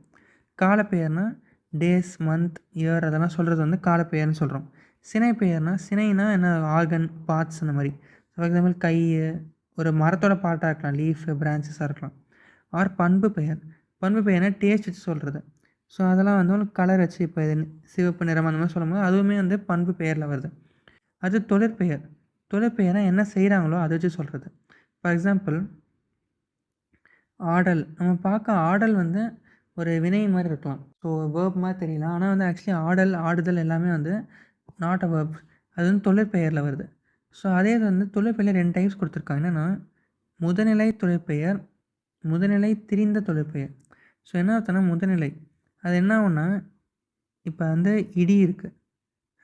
காலப்பெயர்னா டேஸ், மந்த், இயர் அதெல்லாம் சொல்கிறது வந்து காலப்பெயர்னு சொல்கிறோம். சினை பெயர்னா சினைனா என்ன ஆர்கன், பார்ட்ஸ் அந்த மாதிரி. ஃபார் எக்ஸாம்பிள் கை, ஒரு மரத்தோட பார்ட்டாக இருக்கலாம், லீஃப், பிரான்ச்சஸாக இருக்கலாம். ஆர் பண்பு பெயர். பண்பு பெயர்னா டேஸ்ட் வச்சு சொல்கிறது. ஸோ அதெல்லாம் வந்து உங்களுக்கு கலர் வச்சு இப்போ இது சிவப்பு நிறம் அந்த மாதிரி சொல்லும்போது அதுவுமே வந்து பண்பு பெயரில் வருது. அது தொழிற்பெயர். தொழிற்பெயர்னா என்ன செய்கிறாங்களோ அதை வச்சு சொல்கிறது. ஃபார் எக்ஸாம்பிள் ஆடல். நம்ம பார்க்க ஆடல் வந்து ஒரு வினை மாதிரி இருக்கலாம். ஸோ வேர்ப் மாதிரி தெரியலாம். ஆனால் வந்து ஆக்சுவலி ஆடல், ஆடுதல் எல்லாமே வந்து நாட் அ வேர்ப். அது வந்து தொழிற்பெயரில் வருது. ஸோ அதே இது வந்து தொழிற்பெயரில் 2 டைப்ஸ் கொடுத்துருக்காங்க. என்னென்னா முதுநிலை தொழிற்பெயர், முதுநிலை திரிந்த தொழிற்பெயர். ஸோ என்ன அர்த்தம்னா முதுநிலை. அது என்ன ஆகும்னா இப்போ வந்து இடி இருக்குது.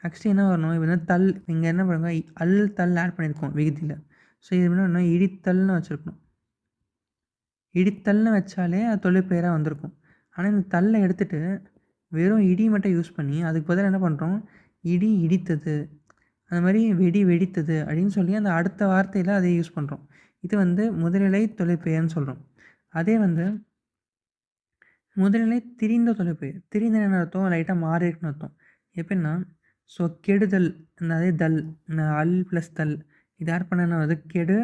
ஆக்சுவலி என்ன வரணும், இப்போ வந்து தல் இங்கே என்ன பண்ணுங்க அல், தல் ஆட் பண்ணியிருக்கோம் விகுதியில். ஸோ இது என்ன பண்ணணும் இடித்தல்னு வச்சுருக்கணும். இடித்தல்னு வச்சாலே அது தொழிற்பெயராக வந்திருக்கும். ஆனால் இந்த தல்லை எடுத்துகிட்டு வெறும் இடி மட்டும் யூஸ் பண்ணி அதுக்கு பதிலாக என்ன பண்ணுறோம் இடி இடித்தது, அந்த மாதிரி வெடி வெடித்தது அப்படின்னு சொல்லி அந்த அடுத்த வார்த்தையில் அதை யூஸ் பண்ணுறோம். இது வந்து முதுநிலை தொழிற்பெயர்னு சொல்கிறோம். அதே வந்து முதுநிலை திரிந்த தொழிற்பெயர். திரிந்த என்ன அர்த்தம், லைட்டாக மாறி இருக்குன்னு அர்த்தம். எப்படின்னா ஸோ கெடுதல், இந்த அதே தல், இந்த அல் ப்ளஸ் தல் இது ஆட் பண்ண என்ன வருது கெடு,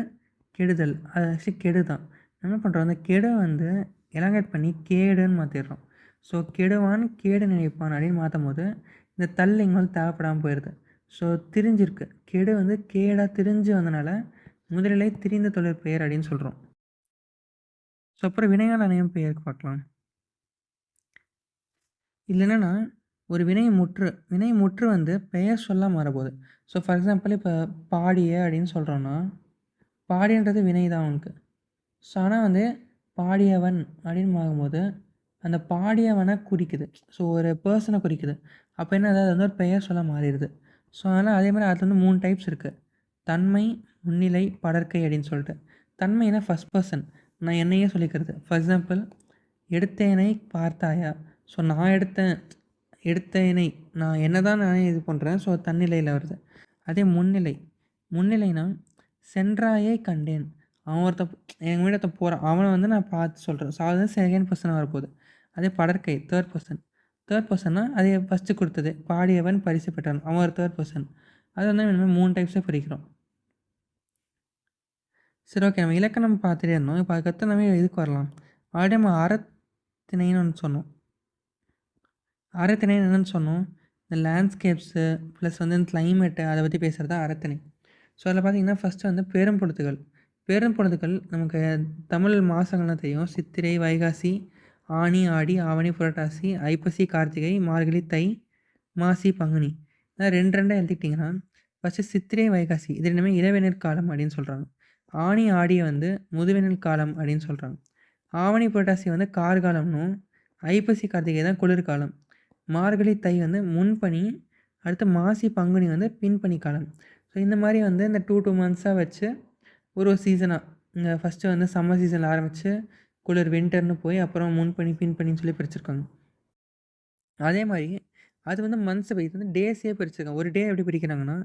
கெடுதல். அது ஆக்சுவலி கெடு தான். என்ன பண்ணுறோம் அந்த கெடை வந்து எலாங்கேட் பண்ணி கேடுன்னு மாற்றிடுறோம். ஸோ கெடுவான் கேடு நினைப்பான் அப்படின்னு மாற்றும் போது இந்த தல் இங்கே வந்து தேவைப்படாமல் போயிடுது. ஸோ திரிஞ்சிருக்கு. கெடு வந்து கேடாக திரிஞ்சு வந்தனால முதலிலே திரிந்த தொழிற்பெயர் அப்படின்னு சொல்கிறோம். ஸோ அப்புறம் வினையால் அணையும் பெயருக்கு பார்க்கலாம். இதில் என்னென்னா ஒரு வினை முற்று. வினை முற்று வந்து பெயர் சொல்ல மாறப்போகுது. ஸோ ஃபார் எக்ஸாம்பிள் இப்போ பாடிய அப்படின்னு சொல்கிறோன்னா பாடியன்றது வினை தான் அவனுக்கு. ஸோ ஆனால் வந்து பாடியவன் அப்படின்னு ஆகும்போது அந்த பாடியவனை குறிக்குது. ஸோ ஒரு பர்சனை குறிக்குது. அப்போ என்ன அது வந்து ஒரு பெயர் சொல்ல மாறிடுது. ஸோ அதனால் அதே மாதிரி அதில் வந்து 3 டைப்ஸ் இருக்குது. தன்மை, முன்னிலை, படர்க்கை அப்படின்னு சொல்லிட்டு. தன்மைனா ஃபஸ்ட் பர்சன், நான் என்னையே சொல்லிக்கிறது. ஃபார் எக்ஸாம்பிள் எடுத்தேனை பார்த்தாயா. ஸோ நான் எடுத்தேன், எடுத்தேனை நான் என்ன தான் நான் இது பண்ணுறேன். ஸோ தன்னிலையில் வருது. அதே முன்னிலை. முன்னிலைனா சென்றாயை கண்டேன். அவன் ஒருத்தன் எங்கள் முன்னாடி ஒருத்தன் போகிறான், அவனை வந்து நான் பார்த்து சொல்கிறேன். ஸோ அது வந்து செகண்ட் பர்சனாக வரப்போகுது. அதே படர்க்கை தேர்ட் பர்சன். தேர்ட் பர்சன்னா அதே ஃபஸ்ட்டு கொடுத்தது பாடியவன் பரிசு பெற்றான், அவன் ஒரு தேர்ட் பர்சன். அது வந்து இனிமேல் 3 டைப்ஸாக பிரிக்கிறோம். சரி ஓகே, நம்ம இலக்கணம் பார்த்துட்டே இருந்தோம். இப்போ அதுக்கடுத்து நம்ம இதுக்கு வரலாம். ஆல்ரெடி நம்ம அறத்திணைன்னு ஒன்று சொன்னோம். அறத்திணை என்னென்னு சொன்னோம், இந்த லேண்ட்ஸ்கேப்ஸு ப்ளஸ் வந்து இந்த கிளைமேட்டு அதை பற்றி பேசுகிறது தான் அறத்திணை. ஸோ அதில் பார்த்திங்கன்னா ஃபஸ்ட்டு வந்து பெரும்பொழுதுகள். பெரும்பொழுதுகள் நமக்கு தமிழ் மாதங்கள்லாம் தெரியும். சித்திரை, வைகாசி, ஆனி, ஆடி, ஆவணி, புரட்டாசி, ஐப்பசி, கார்த்திகை, மார்கழி, தை, மாசி, பங்குனி. அதான் 2 2 எழுதிக்கிட்டிங்கன்னா ஃபஸ்ட்டு சித்திரை, வைகாசி இது 2மே இளவேனிற் காலம் அப்படின்னு சொல்கிறாங்க. ஆனி, ஆடியை வந்து முதுவேனில் காலம் அப்படின்னு சொல்கிறாங்க. ஆவணி, புரட்டாசி வந்து கார்காலம்னும், ஐப்பசி, கார்த்திகை தான் குளிர்காலம். மார்கழி, தை வந்து முன்பனி, அடுத்து மாசி, பங்குனி வந்து பின்பனி காலம். ஸோ இந்த மாதிரி வந்து இந்த 2 மந்த்ஸாக வச்சு ஒரு சீசனாக இந்த ஃபஸ்ட்டு வந்து சம்மர் சீசனில் ஆரம்பித்து குளிர் வின்டர்னு போய் அப்புறம் முன்பனி, பின்பனின்னு சொல்லி பிரிச்சிருக்காங்க. அதே மாதிரி அது வந்து மந்த்ஸை இது வந்து டேஸே பிரிச்சிருக்காங்க. ஒரு டே எப்படி பிரிக்கிறாங்கன்னா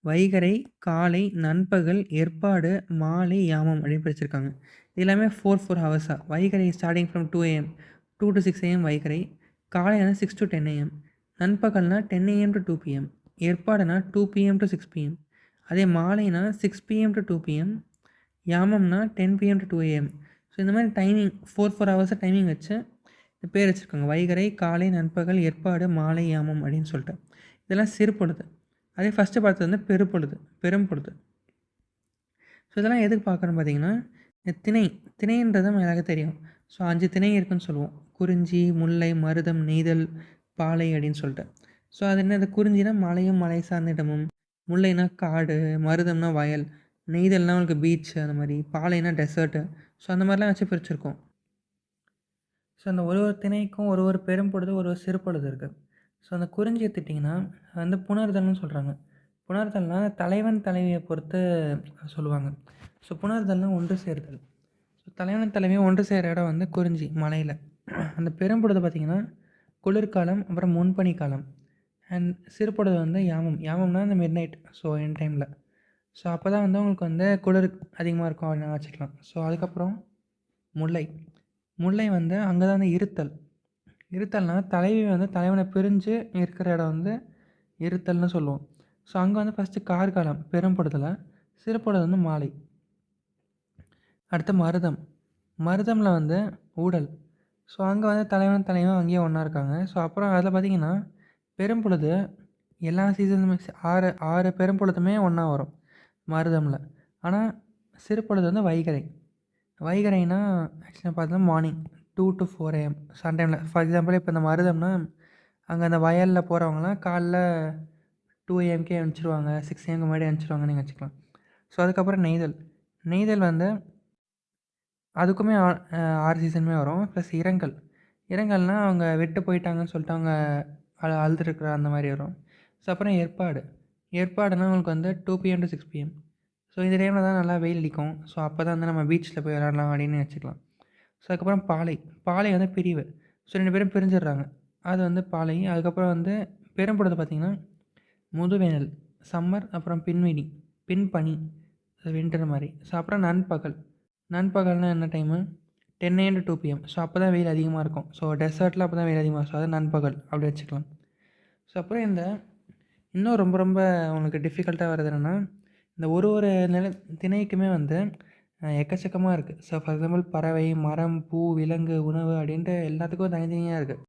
வைகறை, காலை, நண்பகல், ஏற்பாடு, மாலை, யாமம் அப்படின்னு பிரிச்சிருக்காங்க. இது எல்லாமே 4 ஹவர்ஸாக. வைகறை starting from 2 AM 2 to 6 AM வைகறை. காலைனா 6 to 10 AM. நண்பகல்னா 10 AM to 2 PM. ஏற்பாடுனா 2 PM to 6 PM. அதே மாலைனா 6 PM to 2 PM. யாமம்னா 10 PM to 2 AM. ஸோ இந்த மாதிரி டைமிங் 4 ஹவர்ஸாக டைமிங் வச்சு பேர் வச்சுருக்காங்க. வைகறை, காலை, நண்பகல், ஏற்பாடு, மாலை, யாமம் அப்படின்னு சொல்லிட்டு. இதெல்லாம் சிறுபொழுது. அதே ஃபஸ்ட்டு பார்த்தது வந்து பெரும்பொழுது. ஸோ இதெல்லாம் எதுக்கு பார்க்குறோன்னு பார்த்தீங்கன்னா திணை திணைன்றது நம்ம எல்லாருக்கும் தெரியும். ஸோ 5 திணை இருக்குன்னு சொல்லுவோம். குறிஞ்சி, முல்லை, மருதம், நெய்தல், பாலை அப்படின்னு சொல்லிட்டு. ஸோ அது என்னது குறிஞ்சினா மலையும் மலை சார்ந்த இடமும், முல்லைனா காடு, மருதம்னா வயல், நெய்தல்னா உங்களுக்கு பீச் அந்த மாரி, பாலைனா டெசர்ட்டு. ஸோ அந்த மாரிலாம் வச்சு பிரிச்சிருக்கோம். ஸோ அந்த ஒரு ஒரு திணைக்கும் ஒரு ஒரு பெரும்பொழுது, ஒரு ஒரு சிறுபொழுது இருக்கு. ஸோ அந்த குறிஞ்சி எடுத்துக்கிட்டிங்கன்னா வந்து புணர்தல்னு சொல்கிறாங்க. புணர்தல்னா தலைவன் தலைவியை பொறுத்து சொல்லுவாங்க. ஸோ புணர்தல்னா ஒன்று சேர்தல். ஸோ தலைவன் தலைவியும் ஒன்று சேர இடம் வந்து குறிஞ்சி மலையில். அந்த பெரும்பொழுது பார்த்திங்கன்னா குளிர்காலம், அப்புறம் முன்பனி காலம். அண்ட் சிறுபொழுது வந்து யாமம். யாமம்னா இந்த மிட் நைட். ஸோ என் டைமில். ஸோ அப்போ தான் வந்து உங்களுக்கு வந்து குளிர் அதிகமாக இருக்கும் அப்படின்னு வச்சுக்கலாம். ஸோ அதுக்கப்புறம் முல்லை. முல்லை வந்து அங்கே தான் வந்து இருத்தல். இருத்தல்னா தலைவி வந்து தலைவனை பிரிஞ்சு இருக்கிற இடம் வந்து இருத்தல்னு சொல்லுவோம். ஸோ அங்கே வந்து ஃபஸ்ட்டு கார்காலம் பெரும்பொழுதில், சிறுபொழுது வந்து மாலை. அடுத்து மருதம். மருதமில் வந்து ஊடல். ஸோ அங்கே வந்து தலைவன் தலைவன் அங்கேயே ஒன்றா இருக்காங்க. ஸோ அப்புறம் அதில் பார்த்திங்கன்னா பெரும்பொழுது எல்லா சீசனுமே 6 6 பெரும்பொழுதுமே ஒன்றா வரும் மருதமில். ஆனால் சிறுபொழுது வந்து வைகறை. வைகறைனா ஆக்சுவலாக பார்த்தா மார்னிங் 2 to 4 AM சன் டைமில். ஃபார் எக்ஸாம்பிள் இப்போ இந்த மருதம்னா அங்கே அந்த வயலில் போகிறவங்கலாம் காலைல 2 AM அனுப்பிச்சிருவாங்க, 6 AM முன்னாடி அனுப்பிச்சிருவாங்கன்னு நீங்கள் வச்சுக்கலாம். ஸோ அதுக்கப்புறம் நெய்தல். நெய்தல் வந்து அதுக்குமே 6 சீசனுமே வரும். ப்ளஸ் இரங்கல். இரங்கல்னால் அவங்க விட்டு போயிட்டாங்கன்னு சொல்லிட்டு அவங்க அழுதுருக்குற அந்த மாதிரி வரும். ஸோ அப்புறம் ஏற்பாடு. ஏற்பாடுனா உங்களுக்கு வந்து 2 PM to 6 PM. ஸோ இந்த டைமில் தான் நல்லா வெயில் அடிக்கும். ஸோ அப்போ தான் வந்து நம்ம பீச்சில் போய் விளாட்லாம் அப்படின்னு வச்சுக்கலாம். ஸோ அதுக்கப்புறம் பாலை. பாலை வந்து பிரிவு. ஸோ 2 பேரும் பிரிஞ்சிடுறாங்க. அது வந்து பாலை. அதுக்கப்புறம் வந்து பெரும்பொழுது பார்த்திங்கன்னா முதுவேனல், சம்மர், அப்புறம் பின்வினி, பின்பனி, வின்டர் மாதிரி. ஸோ அப்புறம் நண்பகல். நண்பகல்னால் என்ன time 10 AM to 2 PM. So அப்போ தான் வெயில் அதிகமாக இருக்கும். ஸோ டெசர்ட்டில் அப்போ தான் வெயில் அதிகமாக இருக்கும். ஸோ அது நண்பகல் அப்படி வச்சுக்கலாம். ஸோ அப்புறம் இந்த இன்னும் ரொம்ப ரொம்ப உங்களுக்கு டிஃபிகல்ட்டாக வருது என்னென்னா, இந்த ஒரு ஒரு திணைக்குமே வந்து எக்கச்சக்கமாக இருக்குது. ஸோ ஃபார் எக்ஸாம்பிள் பறவை, மரம், பூ, விலங்கு, உணவு அப்படின்ட்டு எல்லாத்துக்கும் தனித்தனியாக இருக்குது.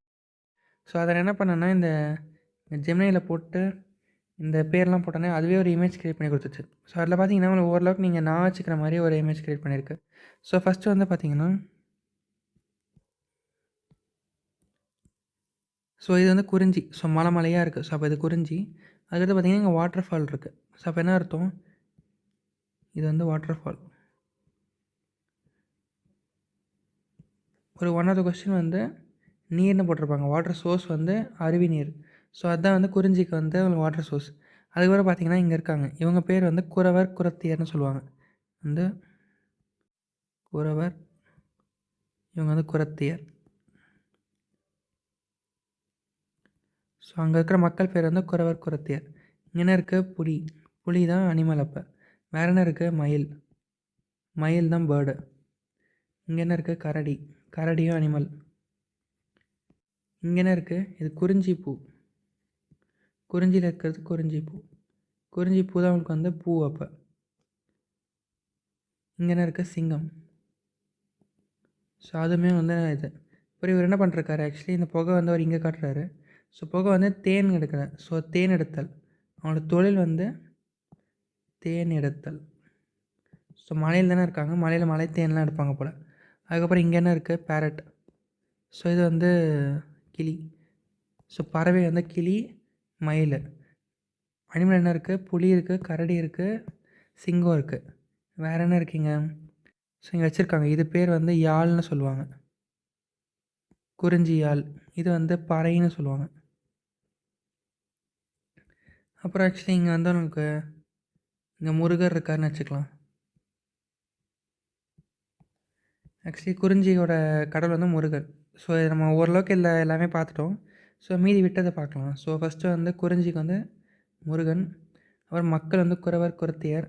ஸோ அதை நான் என்ன பண்ணேன்னா, இந்த ஜெமினியில் போட்டு இந்த பேர்லாம் போட்டோன்னே அதுவே ஒரு இமேஜ் க்ரியேட் பண்ணி கொடுத்துச்சு. ஸோ அதில் பார்த்தீங்கன்னா உங்களுக்கு ஓரளவுக்கு நீங்கள் நான் வச்சுக்கிற மாதிரி ஒரு இமேஜ் க்ரியேட் பண்ணியிருக்கு. ஸோ ஃபஸ்ட்டு வந்து பார்த்தீங்கன்னா, ஸோ இது வந்து குறிஞ்சி. ஸோ மலை மலையாக இருக்குது. ஸோ அப்போ இது குறிஞ்சி. அதுக்கடுத்து பார்த்தீங்கன்னா இங்கே வாட்டர் ஃபால் இருக்குது. ஸோ அப்போ என்ன அர்த்தம், இது வந்து வாட்டர் ஃபால். ஒரு ஒன் ஆஃப் த கொஸ்டின் வந்து நீர்னு போட்டிருப்பாங்க. வாட்டர் சோர்ஸ் வந்து அருவி நீர். ஸோ அதுதான் வந்து குறிஞ்சிக்கு வந்து உங்களுக்கு வாட்டர் சோர்ஸ். அதுக்கப்புறம் பார்த்தீங்கன்னா இங்கே இருக்காங்க. இவங்க பேர் வந்து குறவர், குறத்தியர்னு சொல்லுவாங்க. வந்து குறவர், இவங்க வந்து குறத்தியர். ஸோ அங்கே இருக்கிற மக்கள் பேர் வந்து குறவர், குறத்தியர். இங்கே என்ன இருக்குது, புலி. புலி தான் அனிமல். அப்போ வேறு என்ன இருக்குது, மயில். மயில் தான் பேர்டு. இங்கே என்ன இருக்குது, கரடி. கரடியும் அனிமல். இங்கே என்ன இருக்குது, இது குறிஞ்சி பூ. குறிஞ்சியில் இருக்கிறது குறிஞ்சி பூ. குறிஞ்சி பூ தான் உங்களுக்கு வந்து பூ. அப்போ இங்கே என்ன இருக்குது, சிங்கம். ஸோ அதுவுமே வந்து இது. அப்புறம் இவர் என்ன பண்ணுறாரு, ஆக்சுவலி இந்த புகை வந்து அவர் இங்கே காட்டுறாரு. ஸோ புகை வந்து தேன் எடுக்கிறேன். ஸோ தேன் எடுத்தல். அவங்களோட தொழில் வந்து தேன் எடுத்தல். ஸோ மலையில் தானே இருக்காங்க, மலையில் மலை தேன்லாம் எடுப்பாங்க போல். அதுக்கப்புறம் இங்கே என்ன இருக்குது, பேரட். ஸோ இது வந்து கிளி. ஸோ பறவை வந்து கிளி, மயில். அனிமல் என்ன இருக்குது, புலி இருக்குது, கரடி இருக்குது, சிங்கம் இருக்குது. வேறு என்ன இருக்குங்க, ஸோ இங்கே வச்சுருக்காங்க. இது பேர் வந்து யாழ்னு சொல்லுவாங்க, குறிஞ்சி யாழ். இது வந்து பறைன்னு சொல்லுவாங்க. அப்புறம் ஆக்சுவலி இங்கே வந்து நமக்கு இங்கே முருகர் இருக்காருன்னு வச்சுக்கலாம். ஆக்சுவலி குறிஞ்சியோட கடவுள் வந்து முருகர். ஸோ இது நம்ம ஓரளவுக்கு எல்லாமே பார்த்துட்டோம். ஸோ மீதி விட்டதை பார்க்கலாம். ஸோ ஃபஸ்ட்டு வந்து குறிஞ்சிக்கு வந்து முருகன். அப்புறம் மக்கள் வந்து குறவர், குறத்தியர்.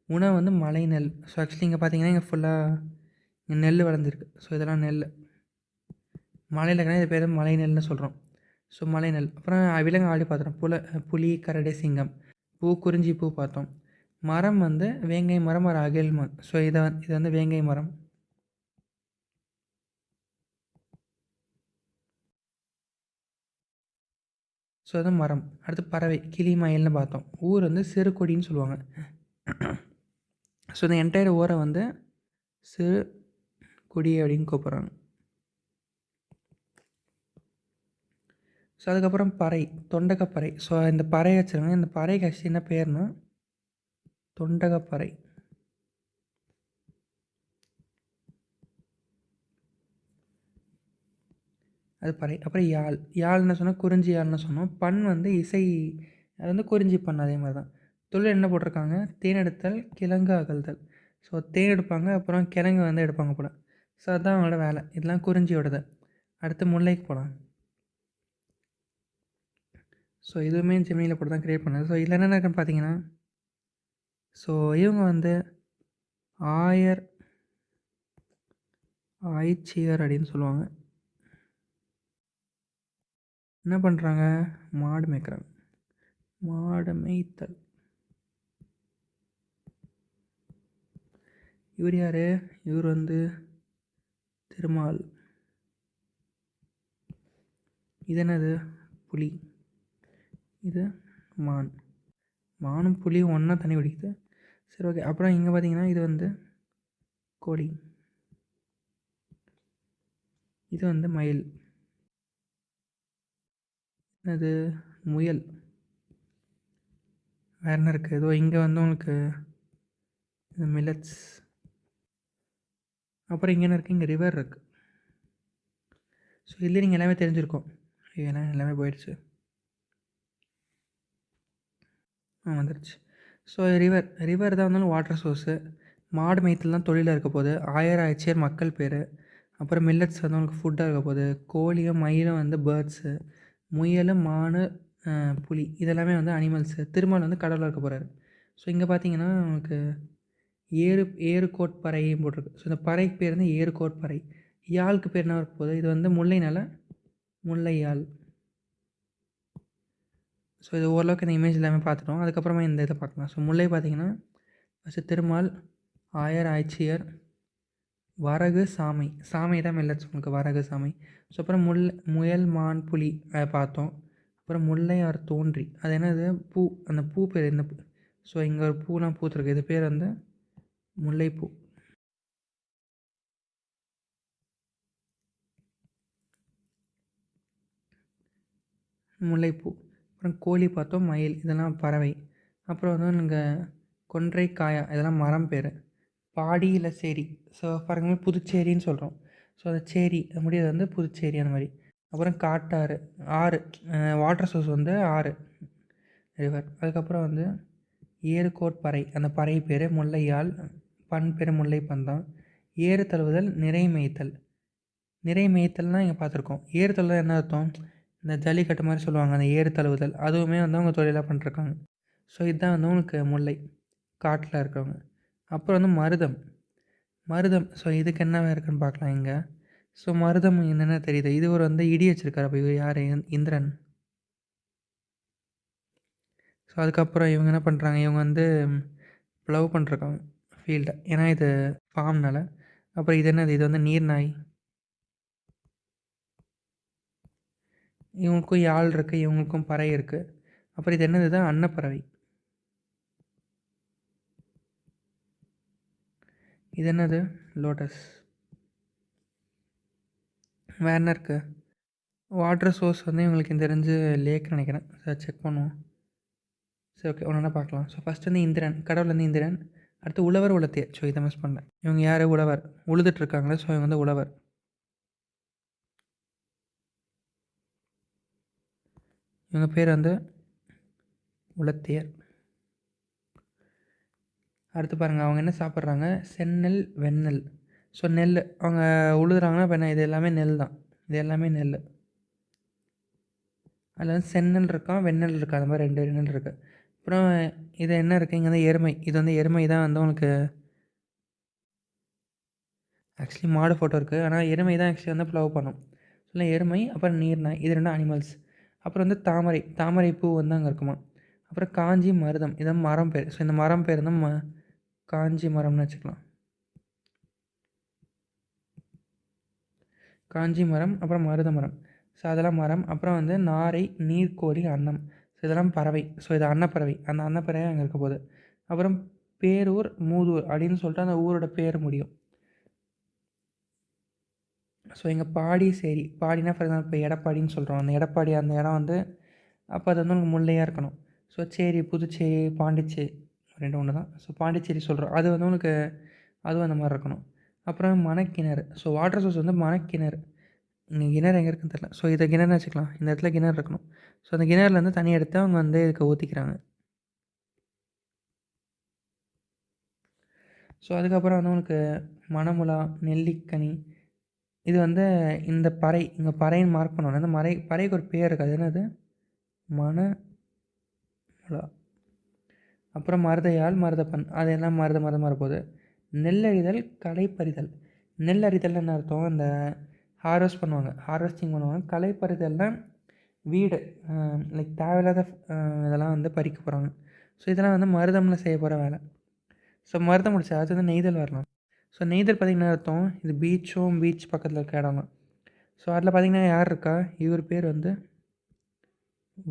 உணவு வந்து மலை நெல். ஸோ ஆக்சுவலி இங்கே பார்த்தீங்கன்னா இங்கே ஃபுல்லாக இங்கே நெல் வளர்ந்துருக்கு. ஸோ இதெல்லாம் நெல். மலையில் இருக்கிறனா இது பேர் மலை நெல்னு சொல்கிறோம். ஸோ மலை நெல். அப்புறம் விலங்கு ஆடி பார்த்துட்டோம். புலி, கரடி, சிங்கம். பூ குறிஞ்சி பூ பார்த்தோம். மரம் வந்து வேங்கை மரம், ஒரு அகில் மரம். ஸோ இது வந்து வேங்கை மரம். ஸோ அது மரம். அடுத்து பறவை, கிளி, மயில்னு பார்த்தோம். ஊர் வந்து சிறுகொடின்னு சொல்லுவாங்க. ஸோ இந்த என்டையர் ஊரை வந்து சிறு குடி அப்படின்னு கூப்பிட்றாங்க. ஸோ அதுக்கப்புறம் பறை, தொண்டகப்பறை. ஸோ இந்த பறை வச்சுருக்காங்க. இந்த பறைக்கு ஆக்சுவலி என்ன பேர்னா தொண்டகப்பறை. அது பறை. அப்புறம் யாழ். யாழ்ன்னு சொன்னால் குறிஞ்சி யாழ்னு சொன்னோம். பண் வந்து இசை, அது வந்து குறிஞ்சி பண் அதே மாதிரி தான். தொழில் என்ன போட்டிருக்காங்க, தேனெடுத்தல் கிழங்கு அகழ்தல். ஸோ தேன் எடுப்பாங்க, அப்புறம் கிழங்கு வந்து எடுப்பாங்க போல். ஸோ அதுதான் அவங்களோட வேலை. இதெல்லாம் குறிஞ்சியோடது. அடுத்து முல்லைக்கு போகலாம். ஸோ இதுவுமே ஜெமினியில் போட்டு தான் க்ரியேட் பண்ணது. ஸோ இதில் என்னென்ன இருக்குன்னு பார்த்தீங்கன்னா, ஸோ இவங்க வந்து ஆயர் ஆய்ச்சியர் அப்படின்னு சொல்லுவாங்க. என்ன பண்ணுறாங்க, மாடு மேய்க்கிறாங்க. மாடு மேய்த்தல். இவர் யார், இவர் வந்து திருமால். இது என்னது, புலி. இது மான். மானும் புலியும் ஒன்றா தண்ணி குடிக்குது. சரி, ஓகே. அப்புறம் இங்கே பார்த்தீங்கன்னா இது வந்து கோழி. இது வந்து மயில். அது முயல். வேறு என்ன இருக்குது, ஏதோ இங்கே வந்து உங்களுக்கு இந்த மில்லட்ஸ். அப்புறம் இங்கே என்ன இருக்குது, இங்கே ரிவர் இருக்குது. ஸோ இதுலேயே நீங்கள் எல்லாமே தெரிஞ்சிருக்கோம். ஏன்னா எல்லாமே போயிடுச்சு. வந்துடுச்சு. ஸோ ரிவர் தான் இருந்தாலும் வாட்டர் சோர்ஸு. மாடு மேய்த்தல் தான் தொழிலாக இருக்க போகுது. ஆயர் ஆய்ச்சியர் மக்கள் பேர். அப்புறம் மில்லட்ஸ் வந்து உங்களுக்கு ஃபுட்டாக இருக்க போகுது. கோழியும் மயிலும் வந்து பேர்ட்ஸு. முயல், மான், புலி இதெல்லாமே வந்து அனிமல்ஸு. திருமால் வந்து கடவுளாக இருக்க போகிறாரு. ஸோ இங்கே பார்த்தீங்கன்னா உங்களுக்கு ஏறுகோட்பறையும் போட்டிருக்கு. ஸோ இந்த பறைக்கு பேர் வந்து ஏறுகோட்பறை. யாழுக்கு பேர் என்ன இருக்க போகுது, இது வந்து முல்லைனால முல்லை யாழ். ஸோ இது ஓரளவுக்கு இந்த இமேஜ் எல்லாமே பார்த்துட்டோம். அதுக்கப்புறமா இந்த இதை பார்க்கலாம். ஸோ முல்லை பார்த்தீங்கன்னா ஃபஸ்ட்டு திருமால், ஆயர் ஆய்ச்சியர், வரகு, சாமை. சாமை தான் மில்லட்ஸ் உங்களுக்கு, வரகு சாமை. ஸோ அப்புறம் முயல், மான், புலி அதை பார்த்தோம். அப்புறம் முல்லை ஆர் தோன்றி, அது என்னது, பூ. அந்த பூ பேர் என்ன பூ. ஸோ இங்கே ஒரு பூலாம் பூத்துருக்கு, இது பேர் வந்து முல்லைப்பூ. முல்லைப்பூ. அப்புறம் கோழி பார்த்தோம், மயில் இதெல்லாம் பறவை. அப்புறம் வந்து நீங்கள் கொன்றை, காயா இதெல்லாம் மரம் பேர். பாடி இல்லை சேரி. ஸோ ஃபார் எக்ஸாம்பிள் புதுச்சேரின்னு சொல்கிறோம். ஸோ அந்த சேரி அது முடியாது வந்து புதுச்சேரி அந்த மாதிரி. அப்புறம் காட்டாறு, ஆறு. வாட்டர் சோர்ஸ் வந்து ஆறு, ரிவர். அதுக்கப்புறம் வந்து ஏறுகோட்பறை, அந்த பறை பேர் முல்லையால். பண் பேர் முல்லைப்பண் தான். ஏறு தழுவுதல், நிறை மேய்த்தல். நிறை மேய்த்தல்னால் இங்கே பார்த்துருக்கோம். ஏறு தழுவுதல் என்ன அர்த்தம், இந்த ஜல்லிக்கட்டு மாதிரி சொல்லுவாங்க, அந்த ஏறு தழுவுதல். அதுவுமே வந்து அவங்க தொழிலாக பண்ணிருக்காங்க. ஸோ இதுதான் வந்து உங்களுக்கு முல்லை, காட்டில் இருக்கிறவங்க. அப்புறம் வந்து மருதம். மருதம், ஸோ இதுக்கு என்ன இருக்குன்னு பார்க்கலாம் இங்கே. ஸோ மருதம் என்னென்ன தெரியுது, இது ஒரு வந்து இடி வச்சுருக்காரு. அப்போ இவர் யார், இந்திரன். ஸோ அதுக்கப்புறம் இவங்க என்ன பண்ணுறாங்க, இவங்க வந்து ப்ளவ் பண்ணிருக்காங்க ஃபீல்டை, ஏன்னா இது ஃபார்ம்னால. அப்புறம் இது என்னது, இது வந்து நீர்நாய். இவங்களுக்கும் யாழ் இருக்குது, இவங்களுக்கும் பறை இருக்குது. அப்புறம் இது என்னது தான், அன்னப்பறவை. இது என்னது, லோட்டஸ். வேறு என்ன இருக்குது, வாட்டர் சோர்ஸ் வந்து இவங்களுக்கு தெரிஞ்சு லேக்னு நினைக்கிறேன். சார் செக் பண்ணுவோம். சரி, ஓகே, ஒன்று பார்க்கலாம். ஸோ ஃபஸ்ட் வந்து இந்திரன், கடவுள் வந்து இந்திரன். அடுத்து உழவர், உலத்தியர். ஸோ இதை மிஸ் பண்ணேன். இவங்க யார், உழவர், உழுதுட்டுருக்காங்களே. ஸோ இவங்க வந்து உழவர். இவங்க பேர் வந்து உலத்தியர். அடுத்து பாருங்கள், அவங்க என்ன சாப்பிட்றாங்க, செந்நெல், வெண்ணெல். ஸோ நெல் அவங்க உழுதுறாங்கன்னா இப்போ என்ன, இது எல்லாமே நெல் தான். இது எல்லாமே நெல். அதில் வந்து செந்நெல் இருக்கான், வெண்ணெல் இருக்கா, அந்த மாதிரி ரெண்டு நெல் இருக்குது. அப்புறம் இது என்ன இருக்குது, இங்கே வந்து எருமை. இது வந்து எருமை தான் வந்து உங்களுக்கு, ஆக்சுவலி மாடு ஃபோட்டோ இருக்குது, ஆனால் எருமை தான் ஆக்சுவலி வந்து ப்ளவ் பண்ணும். ஸோ எருமை, அப்புறம் நீர்நாய், இது ரெண்டும் அனிமல்ஸ். அப்புறம் வந்து தாமரை, தாமரை பூ வந்து அங்கே இருக்குமா. அப்புறம் காஞ்சி, மருதம், இது மரம் பேர். ஸோ இந்த மரம் பேர் தான் காஞ்சி மரம்னு வச்சுக்கலாம். காஞ்சி மரம், அப்புறம் மருத மரம். ஸோ அதெல்லாம் மரம். அப்புறம் வந்து நாரை, நீர்க்கோழி, அன்னம். ஸோ இதெல்லாம் பறவை. ஸோ இது அன்னப்பறவை, அந்த அன்னப்பறவை அங்கே இருக்க போகுது. அப்புறம் பேரூர், மூதூர் அப்படின்னு சொல்லிட்டு அந்த ஊரோட பேர் முடியும். ஸோ இங்கே பாடிச்சேரி, பாடினா ஃபார் எக்ஸாம்பிள் இப்போ எடப்பாடின்னு சொல்கிறோம். அந்த எடப்பாடி அந்த இடம் வந்து அப்போ அது வந்து உங்களுக்கு முல்லையாக இருக்கணும். ஸோ சேரி, புதுச்சேரி, பாண்டிச்சேரி 2 ஒன்று தான். ஸோ பாண்டிச்சேரி சொல்கிறோம். அது வந்து உங்களுக்கு அதுவும் அந்த மாதிரி இருக்கணும். அப்புறம் மணக்கிணறு. ஸோ வாட்டர் சோர்ஸ் வந்து மணக்கிணறு. இங்கே கிணறு எங்கே இருக்குன்னு தெரியல. ஸோ இதை கிணறுன்னு வச்சுக்கலாம். இந்த இடத்துல கிணறு இருக்கணும். ஸோ அந்த கிணறுலேருந்து தண்ணி எடுத்து அவங்க வந்து இதுக்கு ஊற்றிக்கிறாங்க. ஸோ அதுக்கப்புறம் வந்து உங்களுக்கு மணமுலா, நெல்லிக்கனி இது வந்து இந்த பறை இங்கே பறைன்னு மார்க் பண்ணுவாங்க. அந்த பறைக்கு ஒரு பேர் இருக்குது. அது என்னது? மணமுலா. அப்புறம் மருதையாள், மருதப்பன் அது எல்லாம் மருதம் வரப்போகுது. நெல்லறிதல், களைப்பறிதல். நெல்லறிதல்னு என்ன அர்த்தம்? அந்த ஹார்வெஸ்ட் பண்ணுவாங்க, ஹார்வெஸ்டிங் பண்ணுவாங்க. களைப்பறிதல்னா வீடு லைக் தேவையில்லாத இதெல்லாம் வந்து பறிக்க போகிறாங்க. ஸோ இதெல்லாம் வந்து மருதமில் செய்ய போகிற வேலை. ஸோ மருதம் முடிச்சா அது வந்து நெய்தல் வரலாம். ஸோ நெய்தல் பார்த்திங்கன்னா அர்த்தம் இது பீச் பக்கத்தில் இருக்க இடம் தான். ஸோ அதில் பார்த்திங்கன்னா யார் இருக்கா? இவர் பேர் வந்து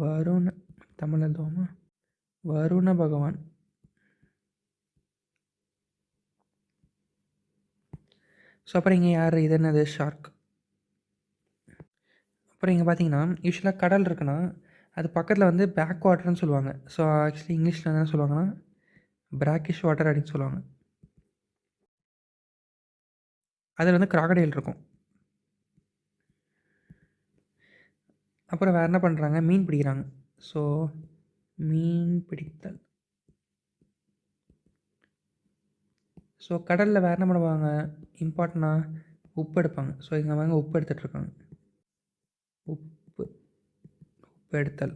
வருண, தமிழ் எழுதுவோமா? வருண பகவான். ஸோ அப்புறம் இங்கே யார்? இது என்னது? ஷார்க். அப்புறம் இங்கே பார்த்தீங்கன்னா யூஸ்வலாக கடல் இருக்குன்னா அது பக்கத்தில் வந்து பேக் வாட்டர்னு சொல்லுவாங்க. ஸோ ஆக்சுவலி இங்கிலீஷில் என்ன சொல்லுவாங்கன்னா பிராக்கிஷ் வாட்டர் அப்படின்னு சொல்லுவாங்க. அதில் வந்து கிராக்கடைல் இருக்கும். அப்புறம் வேறு என்ன பண்ணுறாங்க? மீன் பிடிக்கிறாங்க. ஸோ மீன் பிடித்தல். ஸோ கடலில் வேறு என்ன பண்ணுவாங்க? இம்பார்ட்டனாக உப்பு எடுப்பாங்க. ஸோ இங்கே வாங்க உப்பு எடுத்துகிட்ருக்காங்க. உப்பு உப்பு எடுத்தல்.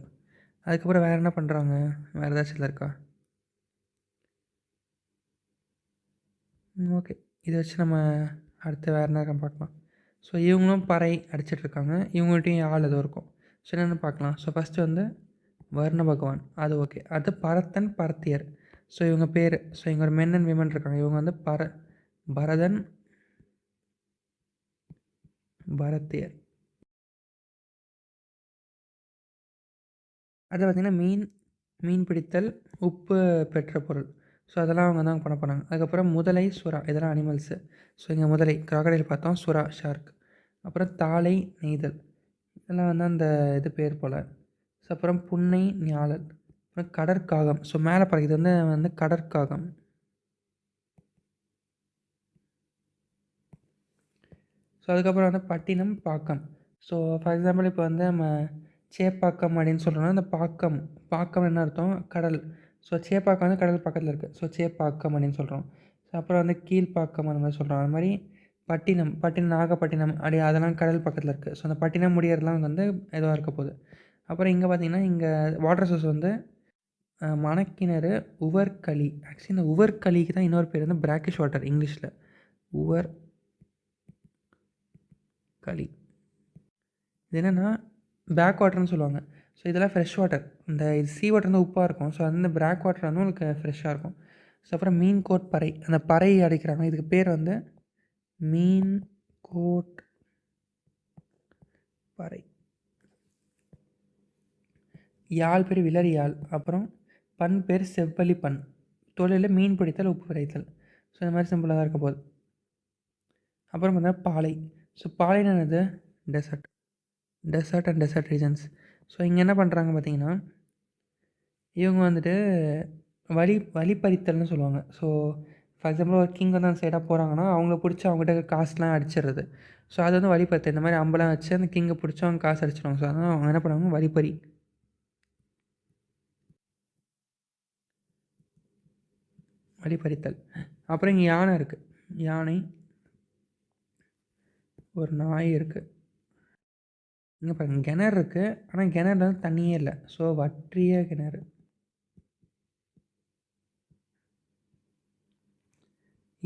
அதுக்கப்புறம் வேறு என்ன பண்ணுறாங்க? வேறு ஏதாச்சும் இதில் இருக்கா? ஓகே, இதை வச்சு நம்ம அடுத்து வேறு என்ன பார்க்கலாம். ஸோ இவங்களும் பறை அடிச்சிட்ருக்காங்க. இவங்கள்ட்டையும் ஆள் ஏதோ இருக்கும். ஸோ என்னென்னு பார்க்கலாம். ஸோ ஃபஸ்ட்டு வந்து வருண பகவான் அது ஓகே. அடுத்து பரதன், பரத்தியர். ஸோ இவங்க பேர். ஸோ இங்கே ஒரு மென் அண்ட் விமன் இருக்காங்க. இவங்க வந்து பரதன், பரத்தியர். அடுத்து பார்த்திங்கன்னா மீன் பிடித்தல், உப்பு பெற்ற பொருள். ஸோ அதெல்லாம் அவங்க தான் பண்ண போகிறாங்க. அதுக்கப்புறம் முதலை, சுறா இதெல்லாம் அனிமல்ஸு. ஸோ இங்கே முதலை கிராக்கடைல் பார்த்தோம், சுறா ஷார்க். அப்புறம் தாளை, நெய்தல் இதெல்லாம் வந்து அந்த இது பேர் போல். ஸோ அப்புறம் புன்னை, ஞாழல். அப்புறம் கடற்காகம். ஸோ மேலே பறக்குது வந்து கடற்காகம். ஸோ அதுக்கப்புறம் வந்து பட்டினம், பாக்கம். ஸோ ஃபார் எக்ஸாம்பிள் இப்போ வந்து நம்ம சேப்பாக்கம் அப்படின்னு சொல்கிறோன்னா அந்த பாக்கம் என்ன அர்த்தம்? கடல். ஸோ சேப்பாக்கம் வந்து கடல் பக்கத்தில் இருக்குது. ஸோ சேப்பாக்கம் அப்படின்னு சொல்கிறோம். ஸோ அப்புறம் வந்து கீழ்ப்பாக்கம் அந்த மாதிரி சொல்கிறோம். அது மாதிரி பட்டினம், நாகப்பட்டினம் அப்படி அதெல்லாம் கடல் பக்கத்தில் இருக்குது. ஸோ அந்த பட்டினம் முடியறதுலாம் வந்து இதுவாக இருக்க போகுது. அப்புறம் இங்கே பார்த்திங்கன்னா இங்கே வாட்டர் சோர்ஸ் வந்து மணக்கிணறு, உவர்களி. ஆக்சுவலி இந்த உவர்களிக்கு தான் இன்னொரு பேர் வந்து பிராக்கிஷ் வாட்டர் இங்கிலீஷில். உவர்களி இது என்னென்னா பேக் வாட்டர்னு சொல்லுவாங்க. ஸோ இதெல்லாம் ஃப்ரெஷ் வாட்டர். இந்த சீ வாட்டர் வந்து உப்பாக இருக்கும். ஸோ அந்த பேக் வாட்டர் வந்து உங்களுக்கு ஃப்ரெஷ்ஷாக இருக்கும். ஸோ அப்புறம் மீன் கோட் பறை. அந்த பறை அடிக்கிறாங்க. இதுக்கு பேர் வந்து மீன் கோட் பறை. யாழ் பேர் விலரி யாழ். அப்புறம் பண் பேர் செவ்வழி பண். தொழிலில் மீன் பிடித்தல், உப்பு விரைத்தல். ஸோ இந்த மாதிரி சிம்பிளாக தான் இருக்க போகுது. அப்புறம் பார்த்தீங்கன்னா பாலை. ஸோ பாலைன்னு என்னது? Desert and desert regions. So இங்கே என்ன பண்ணுறாங்க பார்த்தீங்கன்னா இவங்க வந்துட்டு வழிப்பறித்தல்னு சொல்லுவாங்க. ஸோ ஃபார் எக்ஸாம்பிள் ஒரு கிங் வந்து அந்த சைடாக போகிறாங்கன்னா அவங்கள பிடிச்சி அவங்ககிட்ட காசுலாம் அடிச்சிடுறது. ஸோ அது வந்து வழிப்பறித்தல். இந்த மாதிரி அம்பெல்லாம் வச்சு அந்த கிங்கை பிடிச்சி அவங்க காசு அடிச்சிடுவாங்க. ஸோ அதனால் அவங்க என்ன பண்ணுவாங்க? வழிப்பறி. வழிப்பறித்தல். அப்புறம் இங்கே யானை இருக்குது. யானை, ஒரு நாய் இருக்குது. இங்கே பாருங்க கிணறு இருக்குது. ஆனால் கிணறுல வந்து தண்ணியே இல்லை. ஸோ வற்றிய கிணறு.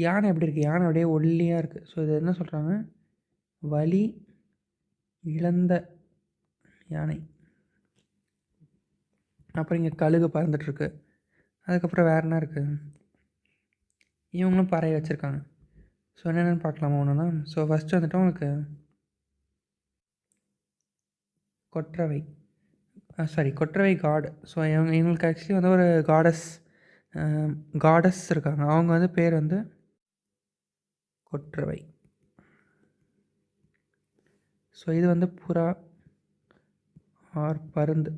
யானை எப்படி இருக்குது? யானை அப்படியே ஒல்லியாக இருக்குது. ஸோ இது என்ன சொல்கிறாங்க? வலி இழந்த யானை. அப்புறம் இங்கே கழுகு பறந்துட்டுருக்கு. அதுக்கப்புறம் வேறு என்ன இருக்குது? இவங்களும் பறை வச்சுருக்காங்க. ஸோ என்னென்னு பார்க்கலாமா ஒன்றுனா? ஸோ ஃபஸ்ட்டு வந்துட்டு உங்களுக்கு கொற்றவை காட். ஸோ இவங்களுக்கு ஆக்சுவலி வந்து ஒரு காடஸ் இருக்காங்க. அவங்க வந்து பேர் வந்து கொற்றவை. ஸோ இது வந்து புறா ஆர் பருந்து.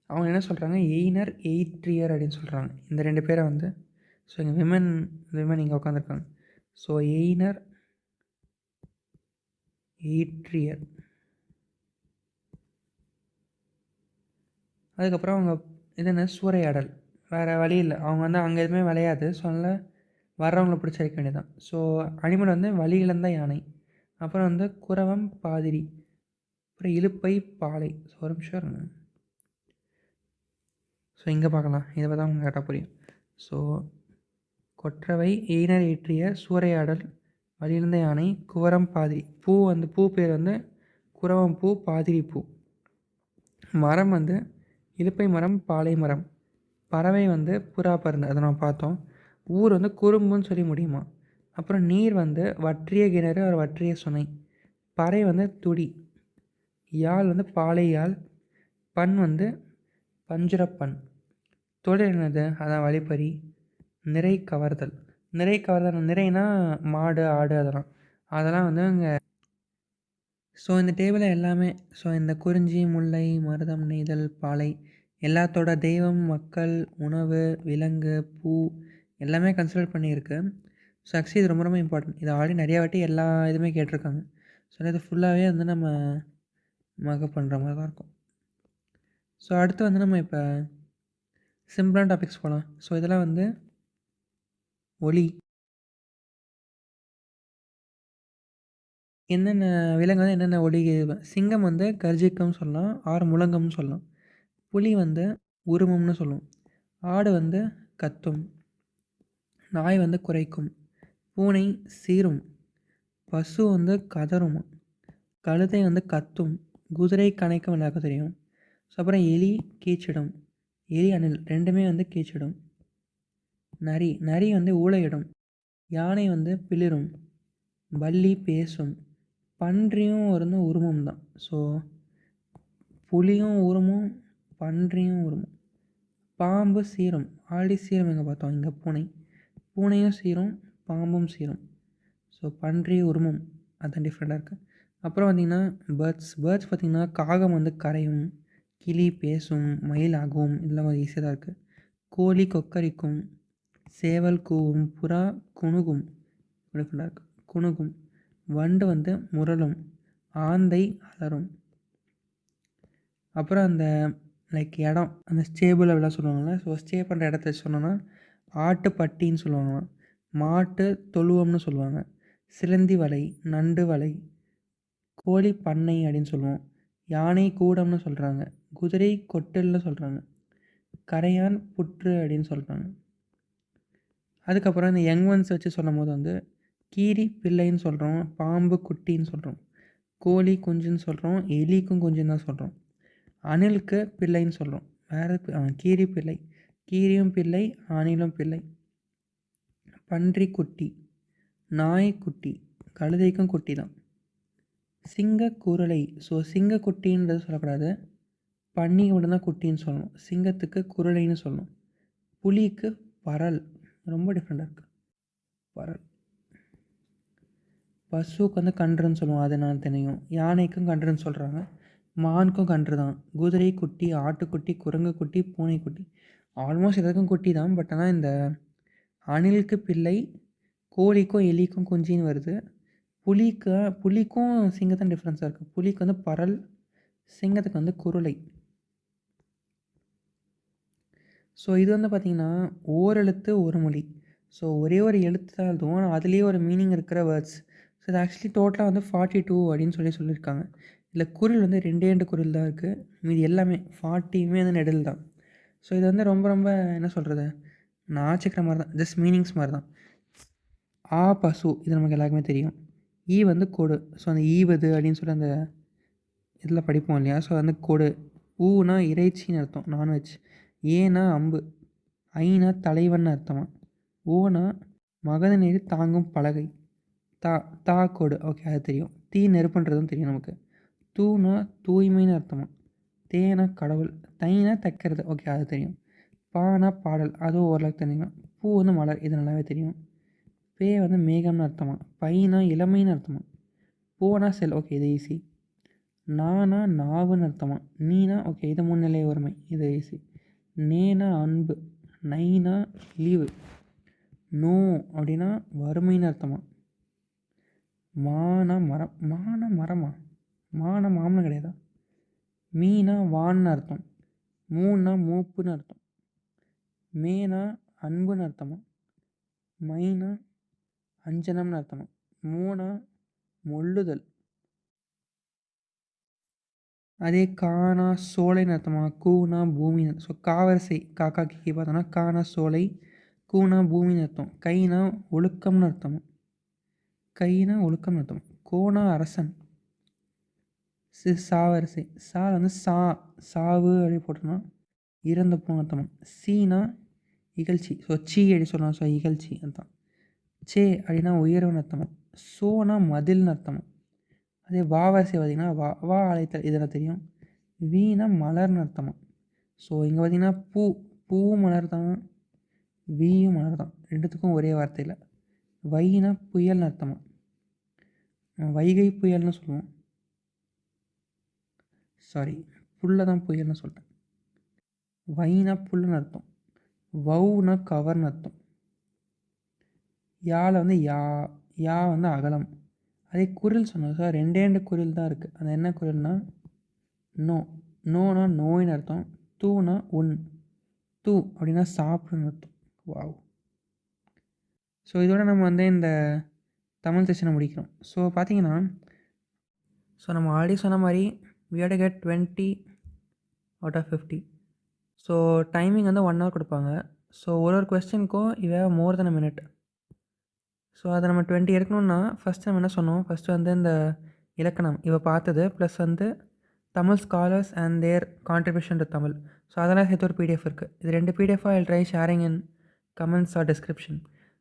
அவங்க என்ன சொல்கிறாங்க, எயினர் எயிட்ரியர் அப்படின்னு சொல்கிறாங்க. இந்த 2 பேரை வந்து ஸோ இங்கே விமன் இங்கே உட்காந்துருக்காங்க. ஸோ எயினர் எயிட்ரியர். அதுக்கப்புறம் அவங்க இது என்ன சூறையாடல், வேறு வழி இல்லை, அவங்க வந்து அங்கே எதுவுமே விளையாது. ஸோ அதனால் வர்றவங்கள பிடிச்சி அடிக்க வேண்டியதான். ஸோ அனிமல் வந்து வழி இழந்த யானை. அப்புறம் வந்து குரவம் பாதிரி. அப்புறம் இலுப்பை பாலை. ஸோ ஒரு நிமிஷம் இருங்க. ஸோ இங்கே பார்க்கலாம், இதை பார்த்தா அவங்க கேட்டால் புரியும். ஸோ கொற்றவை எயினர் ஏற்றிய சூறையாடல் வழியிழந்த யானை குவரம் பாதிரி. பூ வந்து பூ பேர் வந்து குரவம் பூ பாதிரி பூ. மரம் வந்து இலுப்பை மரம் பாலை மரம். பறவை வந்து புறா பருந்து, அதை நம்ம பார்த்தோம். ஊர் வந்து குறும்புன்னு சொல்லி முடியுமா. அப்புறம் நீர் வந்து வற்றிய கிணறு ஒரு வற்றிய சுனை. பறை வந்து துடி. யாழ் வந்து பாலை யாழ். பண் வந்து பஞ்சுரப்பண். தொழில் என்னது, அதான் வழிப்பறி. நிறை கவர்தல். நிறை கவர்தல், நிறைனா மாடு ஆடு அதெல்லாம் வந்து அங்கே. ஸோ இந்த டேபிளில் எல்லாமே, ஸோ இந்த குறிஞ்சி முல்லை மருதம் நெய்தல் பாலை எல்லாத்தோட தெய்வம் மக்கள் உணவு விலங்கு பூ எல்லாமே கன்சிடர் பண்ணியிருக்கு. ஸோ ஆக்சுவலி இது ரொம்ப ரொம்ப இம்பார்ட்டன்ட். இது ஆல்ரெடி நிறையா வாட்டி எல்லா இதுவுமே கேட்டிருக்காங்க. ஸோ இது ஃபுல்லாகவே வந்து நம்ம மகப் பண்ணுற மாதிரி தான் இருக்கும். ஸோ அடுத்து வந்து நம்ம இப்போ சிம்பிளான டாபிக்ஸ் போகலாம். ஸோ இதெல்லாம் வந்து ஒலி. என்னென்ன விலங்கு வந்து என்னென்ன ஒலி. சிங்கம் வந்து கர்ஜிக்கும்னு சொல்லலாம், ஆறு முழங்கம்னு சொல்லலாம். புலி வந்து உருவம்னு சொல்லுவோம். ஆடு வந்து கத்தும். நாய் வந்து குரைக்கும். பூனை சீரும். பசு வந்து கதறும். கழுதை வந்து கத்தும். குதிரை கணைக்கும் எல்லாருக்கும் தெரியும். ஸோ அப்புறம் எலி கீச்சிடும். எலி அணில் ரெண்டுமே வந்து கீச்சிடும். நரி வந்து ஊளையிடும். யானை வந்து பிளிரும். பல்லி பேசும். பன்றியும் வந்து உருவம் தான். ஸோ புலியும் உருமும் பன்றியும் உருமும். பாம்பு சீரும். ஆல்ரெடி சீரும் எங்கே பார்த்தோம், இங்கே பூனையும் சீரும் பாம்பும் சீரும். ஸோ பன்றி உருமும், அதுதான் டிஃப்ரெண்ட்டாக இருக்குது. அப்புறம் பார்த்திங்கன்னா பேர்ட்ஸ் பார்த்திங்கன்னா காகம் வந்து கரையும், கிளி பேசும், மயில் ஆகும், இதெல்லாம் கொஞ்சம் ஈஸியாக தான் இருக்குது. கோழி கொக்கரிக்கும், சேவல் கூவும், புறா குணுகும், டிஃப்ரெண்ட்டாக இருக்குது, குணுகும். வண்டு வந்து முரளும், ஆந்தை அலரும். அப்புறம் அந்த லைக் இடம், அந்த ஸ்டேபிள் அப்படிலாம் சொல்லுவாங்கள்ல. ஸோ ஸ்டே பண்ணுற இடத்த சொன்னோன்னா ஆட்டு பட்டின்னு சொல்லுவாங்களாம், மாட்டு தொழுவம்னு சொல்லுவாங்க, சிலந்தி வலை, நண்டு வலை, கோழி பண்ணை அப்படின்னு சொல்லுவோம், யானை கூடம்னு சொல்கிறாங்க, குதிரை கொட்டில்னு சொல்கிறாங்க, கரையான் புற்று அப்படின்னு சொல்கிறாங்க. அதுக்கப்புறம் இந்த யங் ஒன்ஸ் வச்சு சொல்லும் போது வந்து கீரி பிள்ளைன்னு சொல்கிறோம், பாம்பு குட்டின்னு சொல்கிறோம், கோழி குஞ்சுன்னு சொல்கிறோம், எலிக்கும் குஞ்சுன்னு தான் சொல்கிறோம், அணிலுக்கு பிள்ளைன்னு சொல்கிறோம். வேறு கீரி பிள்ளை, கீரியும் பிள்ளை அணிலும் பிள்ளை. பன்றி குட்டி, நாய் குட்டி, கழுதைக்கும் குட்டி தான். சிங்கக்குருளை. ஸோ சிங்கக்குட்டின்றது சொல்லக்கூடாது, பன்னிக்கு மட்டும்தான் குட்டின்னு சொல்லணும். சிங்கத்துக்கு குருளைன்னு சொல்லணும். புலிக்கு பரல், ரொம்ப டிஃப்ரெண்ட்டாக இருக்குது, பரல். பசுக்கு வந்து கன்றுன்னு சொல்லுவோம், அது நான் தெரியும். யானைக்கும் கன்றுன்னு சொல்கிறாங்க, மானுக்கும் கன்று தான். குதிரை குட்டி, ஆட்டுக்குட்டி, குரங்கு குட்டி, பூனை குட்டி, ஆல்மோஸ்ட் எதுக்கும் குட்டி தான். பட் ஆனால் இந்த அணிலுக்கு பிள்ளை, கோழிக்கும் எலிக்கும் குஞ்சின்னு வருது. புலிக்கும் சிங்கத்தான் டிஃப்ரென்ஸாக இருக்குது. புலிக்கு வந்து பரல், சிங்கத்துக்கு வந்து குருளை. ஸோ இது வந்து பார்த்திங்கன்னா ஓரெழுத்து ஒரு மொழி. ஸோ ஒரே ஒரு எழுத்து தான் எழுதுவோம், ஆனால் அதுலேயே ஒரு மீனிங் இருக்கிற வேர்ட்ஸ். ஸோ இது ஆக்சுவலி டோட்டலாக வந்து 42 அப்படின்னு சொல்லியிருக்காங்க. இதில் குரில் வந்து 2 குரில் தான் இருக்குது, மீது எல்லாமே 40மே வந்து நெடில் தான். ஸோ இது வந்து ரொம்ப ரொம்ப என்ன சொல்கிறது, நான் ஆச்சிக்கிற மாதிரி தான், ஜஸ்ட் மீனிங்ஸ் மாதிரி தான். ஆ பசு, இது நமக்கு எல்லாருக்குமே தெரியும். ஈ வந்து கொடு. ஸோ அந்த ஈவது அப்படின்னு சொல்லி அந்த இதில் படிப்போம் இல்லையா. ஸோ வந்து கொடு. ஊனா இறைச்சின்னு அர்த்தம், நான்வெஜ். ஏனா அம்பு. ஐனா தலைவன் அர்த்தமா. ஓனா மகத நீர் தாங்கும் பலகை. தா கொடு, ஓகே அது தெரியும். தீ நெருப்புன்றதும் தெரியும் நமக்கு. தூனா தூய்மைன்னு அர்த்தமா. தேனா கடவுள். தைனா தைக்கிறது, ஓகே அது தெரியும். பானா பாடல், அதுவும் ஓரளவுக்கு தெரியும். பூ வந்து மலர், இது நல்லாவே தெரியும். பே வந்து மேகம்னு அர்த்தமா. பைனா இளமைன்னு அர்த்தமா. போனா செல், ஓகே இது ஈஸி. நானா நாவுன்னு அர்த்தமா. நீனா ஓகே இது முன்னிலை ஒருமை, இது ஈஸி. நேனா அன்பு. நைனா லீவு. நோ அப்படின்னா வறுமைன்னு அர்த்தமா. மானா மரம். மானா மரமா? மானா மாமனம் கிடையாதா? மீனா வான்னு அர்த்தம். மூணா மூப்புன்னு அர்த்தம். மேனா அன்புன்னு அர்த்தமா. மைனா அஞ்சனம்னு அர்த்தமா. மூணா மொள்ளுதல். அதே கானா சோலைன்னு அர்த்தமா. கூனா பூமின்னு. ஸோ காவரிசை காக்கா கிக்கி பார்த்தோன்னா கானா சோலை, கூனா பூமின்னு அர்த்தம். கைனா ஒழுக்கம்னு அர்த்தமா. கைனா ஒழுக்கம்னு அர்த்தம். கோனா அரசன். சாவரிசை. சா வந்து சாவு அப்படி போட்டோம்னா இறந்து போன அர்த்தமா. சீனா இகழ்ச்சி. ஸோ சீ அப்படி சொல்லலாம். ஸோ இகழ்ச்சி அர்த்தம். சே அப்படின்னா உயர்வுன்னு அர்த்தமா. சோனா மதில்னு அர்த்தமா. அதே வாவரிசை பார்த்திங்கன்னா வா அழைத்தல் இதெல்லாம் தெரியும். வீணா மலர்னு அர்த்தமா. ஸோ இங்கே பார்த்திங்கன்னா பூவும் மலர் தான், வீயும் மலர் தான், ரெண்டுத்துக்கும் ஒரே வார்த்தையில். வைனா புயல்னு அர்த்தமா. வைகை புயல்னு சொல்லுவோம். சாரி, புல்லை தான் புயல்னு சொல்லிட்டேன். வைனா புல்லுன்னு அர்த்தம். வவுனா கவர்னு அர்த்தம். யால வந்து யா வந்து அகலம். அதே குரில் சொன்னோம் சார், ரெண்டு குரில் தான் இருக்குது. அது என்ன குரில்னா நோ. நோனா நோயின்னு அர்த்தம். தூனா உன். தூ அப்படின்னா சாப்பிடுன்னு அர்த்தம். வாவ். ஸோ இதோட நம்ம வந்து இந்த தமிழ் செஷனை முடிக்கிறோம். ஸோ பார்த்தீங்கன்னா, ஸோ நம்ம ஆல்ரெடி சொன்ன மாதிரி we have to get 20 out of 50. So timing வந்து 1 hour கொடுப்பாங்க. ஸோ ஒரு கொஸ்டினுக்கும் you have more than a minute. So அதை நம்ம 20 எடுக்கணும்னா ஃபஸ்ட்டு நம்ம என்ன சொன்னோம், ஃபஸ்ட்டு வந்து இந்த இலக்கணம் இவ பார்த்தது ப்ளஸ் வந்து தமிழ் scholars and their contribution to தமிழ். ஸோ அதெல்லாம் சேர்த்து ஒரு பிடிஎஃப் இருக்குது. இது 2 பிடிஎஃபாக I try sharing in comments or description.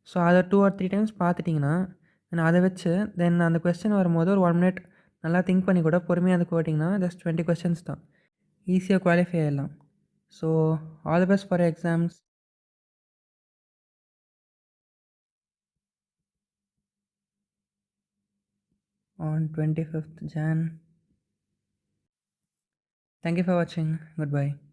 So அதை 2 or 3 டைம்ஸ் பார்த்துட்டிங்கன்னா தென் அதை வச்சு தென் அந்த கொஸ்டின் வரும்போது ஒரு 1 minute நல்லா திங்க் பண்ணி கூட பொறுமையாக அதுக்கு போட்டிங்கன்னா ஜஸ்ட் 20 questions தான், ஈஸியாக குவாலிஃபை ஆகிடலாம். So all the best for exams on 25th Jan. Thank you for watching. Goodbye.